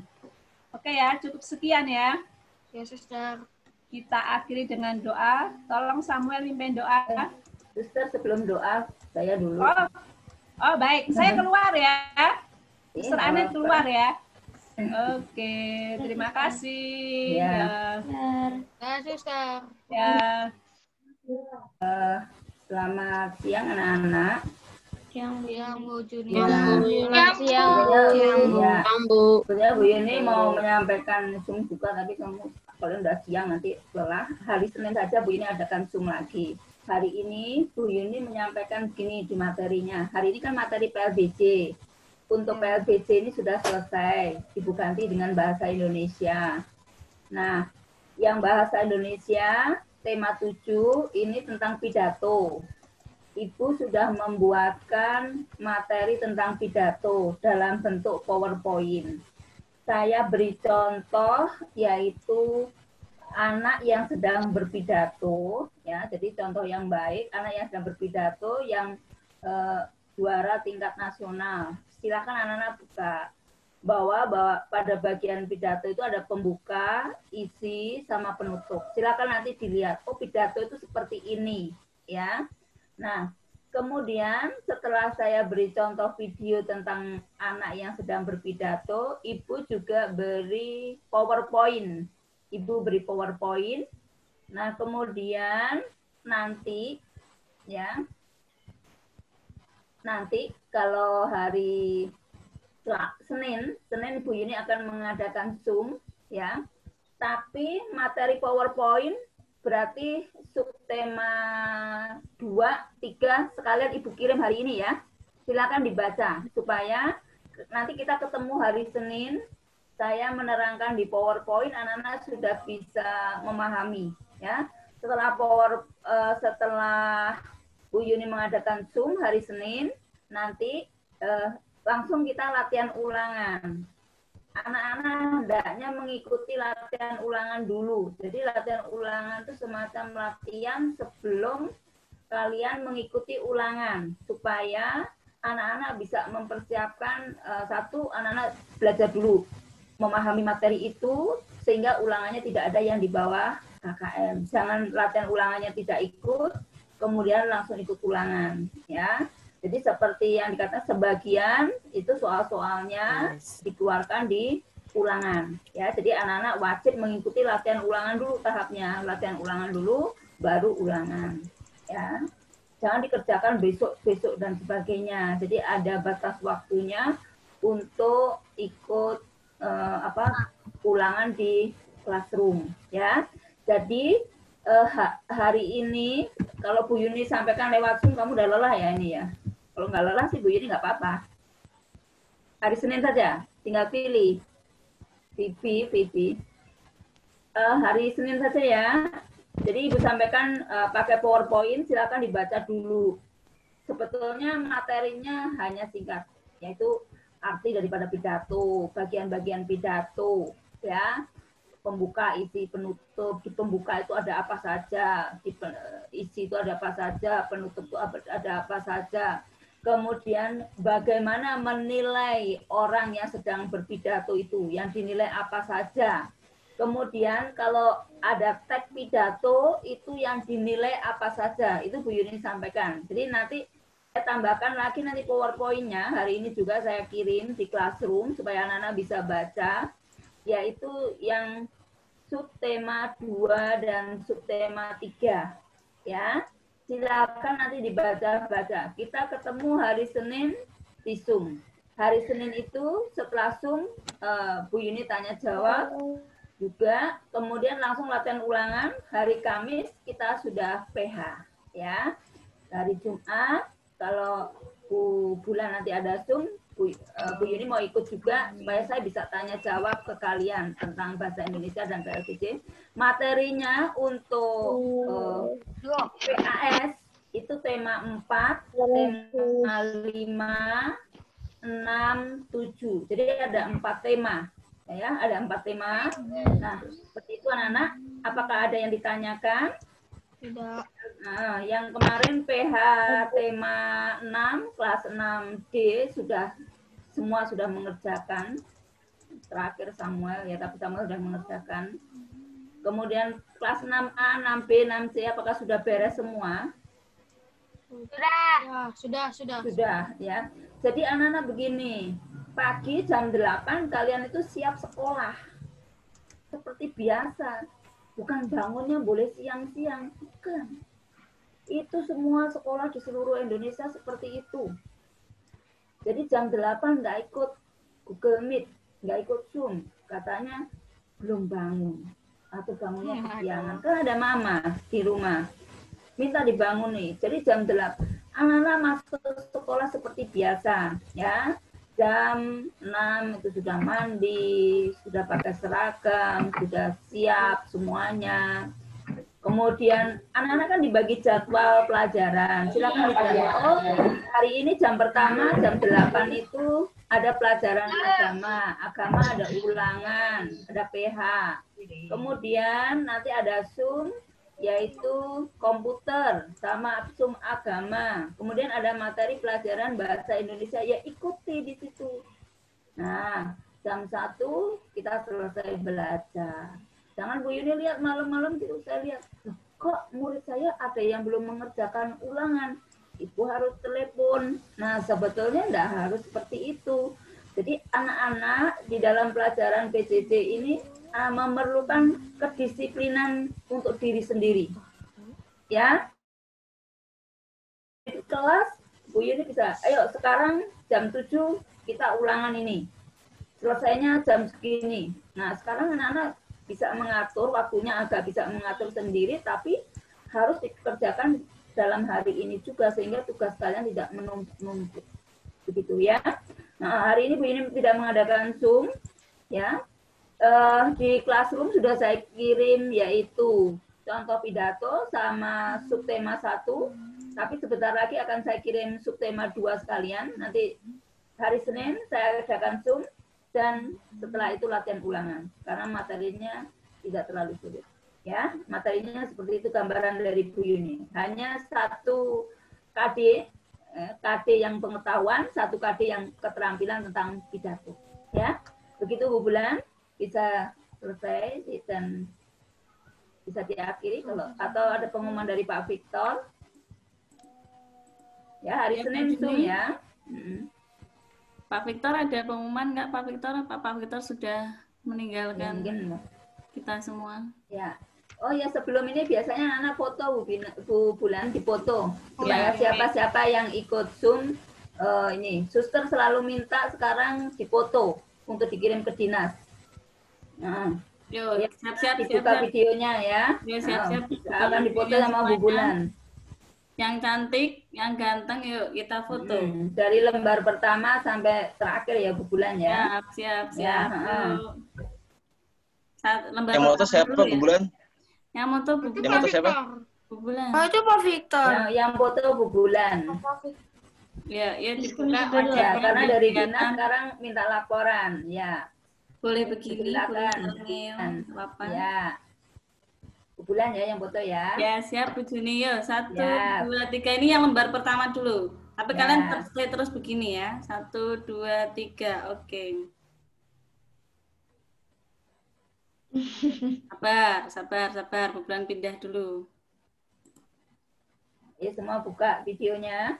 Oke ya, cukup sekian ya. Ya, Suster. Kita akhiri dengan doa. Tolong Samuel mimpin doa. Suster, sebelum doa, saya dulu. Oh baik. Saya keluar ya. Suster Anet keluar ya. Oke, terima kasih. Ya. Ya, Suster. Ya. Selamat siang anak-anak. Siang, Bu Juni. Bu. Sebenarnya Bu Yuni mau menyampaikan Zoom juga, tapi kamu kalau udah siang nanti lelah. Hari Senin saja Bu Yuni adakan Zoom lagi. Hari ini Bu Yuni menyampaikan gini di materinya. Hari ini kan materi PLBJ. Untuk PLBJ ini sudah selesai, Ibu ganti dengan bahasa Indonesia. Nah, yang bahasa Indonesia, tema 7, ini tentang pidato. Ibu sudah membuatkan materi tentang pidato dalam bentuk PowerPoint. Saya beri contoh, yaitu anak yang sedang berpidato, ya. Jadi contoh yang baik, anak yang sedang berpidato yang juara tingkat nasional. Silakan anak-anak buka. Bahwa pada bagian pidato itu ada pembuka, isi, sama penutup. Silakan nanti dilihat. Oh, pidato itu seperti ini, ya. Nah, kemudian setelah saya beri contoh video tentang anak yang sedang berpidato, Ibu juga beri PowerPoint. Ibu beri PowerPoint. Nah, kemudian nanti, ya, nanti kalau hari Senin Ibu Yuni akan mengadakan Zoom, ya. Tapi materi PowerPoint berarti subtema 2, 3 sekalian Ibu kirim hari ini ya. Silakan dibaca supaya nanti kita ketemu hari Senin. Saya menerangkan di PowerPoint, anak-anak sudah bisa memahami ya. Setelah Bu Yuni mengadakan Zoom hari Senin, nanti langsung kita latihan ulangan. Anak-anak hendaknya mengikuti latihan ulangan dulu. Jadi latihan ulangan itu semacam latihan sebelum kalian mengikuti ulangan. Supaya anak-anak bisa mempersiapkan, satu, anak-anak belajar dulu memahami materi itu, sehingga ulangannya tidak ada yang di bawah KKM. Jangan latihan ulangannya tidak ikut, kemudian langsung ikut ulangan. Ya. Jadi seperti yang dikatakan sebagian itu soal-soalnya dikeluarkan di ulangan. Ya, jadi anak-anak wajib mengikuti latihan ulangan dulu tahapnya. Latihan ulangan dulu, baru ulangan. Ya, jangan dikerjakan besok-besok dan sebagainya. Jadi ada batas waktunya untuk ikut ulangan di classroom. Ya, jadi hari ini kalau Bu Yuni sampaikan lewat Zoom, kamu udah lelah ya ini ya. Kalau nggak lelah sih Bu Yuni nggak apa-apa. Hari Senin saja, tinggal pilih. Vivi. Hari Senin saja ya. Jadi Ibu sampaikan pakai PowerPoint, silakan dibaca dulu. Sebetulnya materinya hanya singkat, yaitu arti daripada pidato, bagian-bagian pidato, ya. Pembuka, isi, penutup. Di pembuka itu ada apa saja, di isi itu ada apa saja, penutup itu ada apa saja. Kemudian bagaimana menilai orang yang sedang berpidato itu, yang dinilai apa saja. Kemudian kalau ada teks pidato itu yang dinilai apa saja, itu Bu Yuni sampaikan. Jadi nanti saya tambahkan lagi nanti PowerPoint-nya, hari ini juga saya kirim di Classroom supaya anak-anak bisa baca, yaitu yang subtema 2 dan subtema 3. Ya. Silakan nanti dibaca-baca. Kita ketemu hari Senin di Zoom. Hari Senin itu setelah Zoom, Bu Yuni tanya jawab juga. Kemudian langsung latihan ulangan. Hari Kamis kita sudah PH. Ya. Hari Jumat, kalau Bu Bulan nanti ada Zoom, Bu Yuni mau ikut juga supaya saya bisa tanya jawab ke kalian tentang bahasa Indonesia dan PLKJ. Materinya untuk PAS itu tema 4, tema 5, 6, 7. Jadi ada 4 tema. Ya, ada 4 tema. Nah, seperti itu anak-anak. Apakah ada yang ditanyakan? Tidak. Nah, yang kemarin PH tema 6, kelas 6D semua sudah mengerjakan. Terakhir Samuel, ya tapi Samuel sudah mengerjakan. Kemudian kelas 6A, 6B, 6C, apakah sudah beres semua? Sudah. Sudah, ya. Jadi anak-anak begini, pagi jam 8 kalian itu siap sekolah. Seperti biasa. Bukan bangunnya boleh siang-siang, bukan. Itu semua sekolah di seluruh Indonesia seperti itu. Jadi jam 8 nggak ikut Google Meet, nggak ikut Zoom. Katanya belum bangun. Atau bangunnya kesiangan. Kan ada mama di rumah. Minta dibangun nih. Jadi jam 8. Anak-anak masuk sekolah seperti biasa. Ya. Jam 6 itu sudah mandi, sudah pakai seragam, sudah siap semuanya. Kemudian anak-anak kan dibagi jadwal pelajaran. Silakan dibaca. Oh, hari ini jam pertama jam 8 itu ada pelajaran agama. Agama ada ulangan, ada PH. Kemudian nanti ada Zoom, yaitu komputer sama Zoom agama. Kemudian ada materi pelajaran bahasa Indonesia, ya ikuti di situ. Nah, jam 1 kita selesai belajar. Jangan Bu Yuni lihat malam-malam gitu, saya lihat, kok murid saya ada yang belum mengerjakan ulangan. Ibu harus telepon. Nah, sebetulnya enggak harus seperti itu. Jadi anak-anak di dalam pelajaran PJJ ini memerlukan kedisiplinan untuk diri sendiri. Ya. Di kelas, Bu Yuni bisa, ayo sekarang jam 7 kita ulangan ini. Selesainya jam segini. Nah, sekarang anak-anak bisa mengatur waktunya, agak bisa mengatur sendiri, tapi harus dikerjakan dalam hari ini juga, sehingga tugas kalian tidak menumpuk. Begitu ya. Nah, hari ini Bu Yuni tidak mengadakan Zoom. Ya. Di Classroom sudah saya kirim, yaitu contoh pidato sama subtema 1, tapi sebentar lagi akan saya kirim subtema 2 sekalian. Nanti hari Senin saya adakan Zoom, dan setelah itu latihan ulangan, karena materinya tidak terlalu sulit. Ya, materinya seperti itu gambaran dari Bu Yuni. Hanya 1 KD, KD yang pengetahuan, 1 KD yang keterampilan tentang pidato. Ya, begitu Bu Bulan. Bisa selesai dan bisa diakhiri kalau atau ada pengumuman dari Pak Victor. Ya, hari Senin Zoom ya. Pak Victor ada pengumuman nggak Pak Victor? Pak Victor sudah meninggalkan kita semua. Ya. Oh ya, sebelum ini biasanya anak foto Bu Bulan difoto supaya siapa-siapa yang ikut Zoom ini. Suster selalu minta sekarang difoto untuk dikirim ke dinas. Nah, yuk, siap-siap dibuka videonya ya. Yuk, siap-siap. Akan dipoto sama Bu Bulan. Yang cantik Yang ganteng yuk kita foto. Dari lembar pertama sampai terakhir ya Bu Bulan ya. Siap. Ya, Lembar Yang moto siapa dulu Bu ya. Bulan? Yang moto Bu Yang moto siapa? Bu Bulan. Oh, itu Pak Victor. Yang foto Bu Bulan. Ya dibuka Ya, wajahnya. karena dari kelihatan. dinas sekarang minta laporan. Ya. Boleh begini, Silakan. boleh Bapak. Ya. Bu Bulan ya yang foto ya. Ya siap Bu Juni yuk. 1, Siap. 2, 3 ini yang lembar pertama dulu. Tapi Ya. kalian terus begini ya. 1, 2, 3. Oke. Sabar. Bu Bulan pindah dulu. Ya semua buka videonya.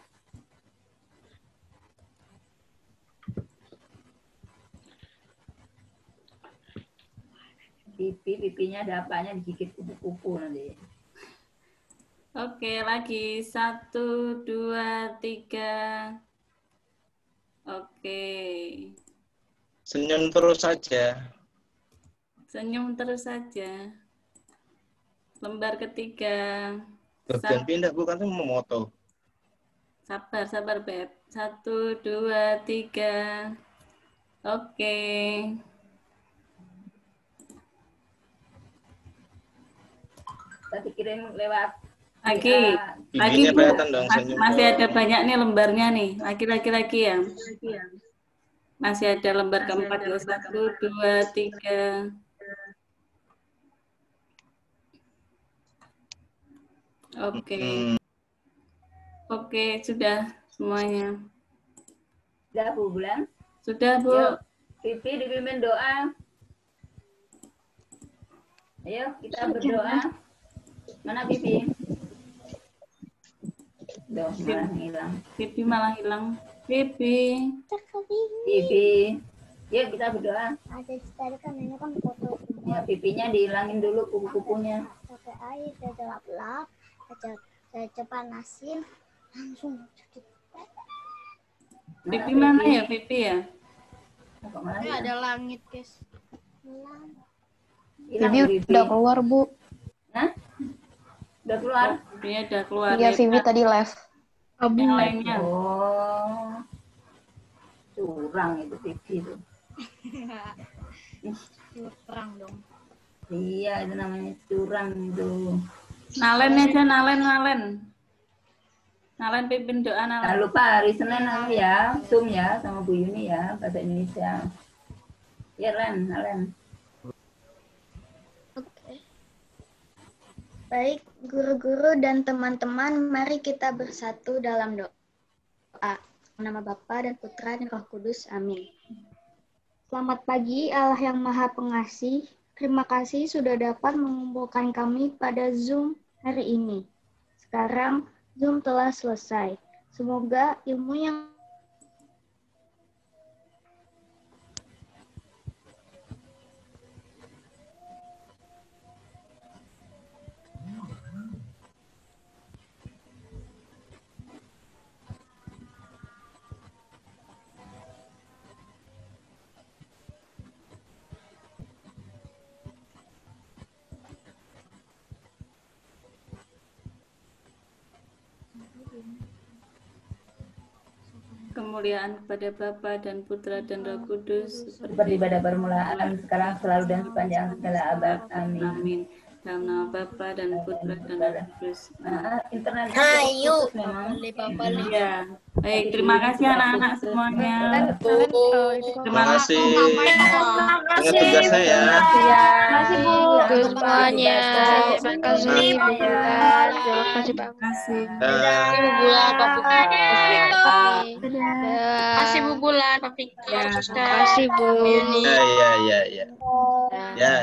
Pipinya ada apanya digigit kupu-kupu nanti. Oke, lagi 1, 2, 3. Oke. Senyum terus saja. Senyum terus saja. Lembar ketiga. Jangan pindah, bukan tuh mau moto. Sabar, Beb. 1, 2, 3. Oke. Tadi kirim lewat Lagi Bu. kelihatan dong, senyum. Masih ada banyak nih lembarnya nih. Lagi ya. Masih ada lembar keempat. 1, 2, 3. Oke, sudah semuanya. Sudah Bu Bulan? Sudah Bu. Yuk, Pipi dipimpin doa. Ayo kita berdoa. Mana Pipi? Duh, malah hilang. Pipi malah hilang. Pipi. Yuk kita berdoa. Ada tadi kan ini kan foto Ya, pipinya dihilangin dulu kupu-kupunya. pakai air, saya lap-lap, saya panasin, langsung cuci. Pipi mana ya Pipi ya? Ini ada langit, guys. Vivi udah keluar, Bu. Hah? Udah keluar? Iya, udah keluar. Iya, Vivi tadi live. Yang lainnya. Oh. Curang itu Pipi itu. Curang dong. Iya, itu namanya curang itu. Nalen aja, Nalen. Nalen pimpin doa Nalen. Jangan lupa hari Senin ya, Zoom ya sama Bu Yuni ya, bahasa Indonesia. Ya, Nalen. Baik, guru-guru dan teman-teman, mari kita bersatu dalam doa. Nama Bapa dan Putra dan Roh Kudus. Amin. Selamat pagi Allah yang Maha Pengasih. Terima kasih sudah dapat mengumpulkan kami pada Zoom hari ini. Sekarang Zoom telah selesai. Semoga ilmu yang kemuliaan kepada Bapa dan Putra dan Roh Kudus seperti pada permulaan, sekarang selalu dan sepanjang segala abad. Amin. Amin. Dalam nama Bapa dan Putra dan Roh Kudus. Internet Ayo. memang. Iya. Baik, terima kasih anak-anak semuanya. Terima kasih. Ingat tugasnya ya. Terima kasih, Bu. Semuanya. Terima kasih, Bu. Terima kasih, Pak. Terima kasih. Dah. Bulan, Pak Fikar. Terima kasih, Bu Bulan, Pak Fikar. Ya. Terima kasih, Bu. Ya. Ya.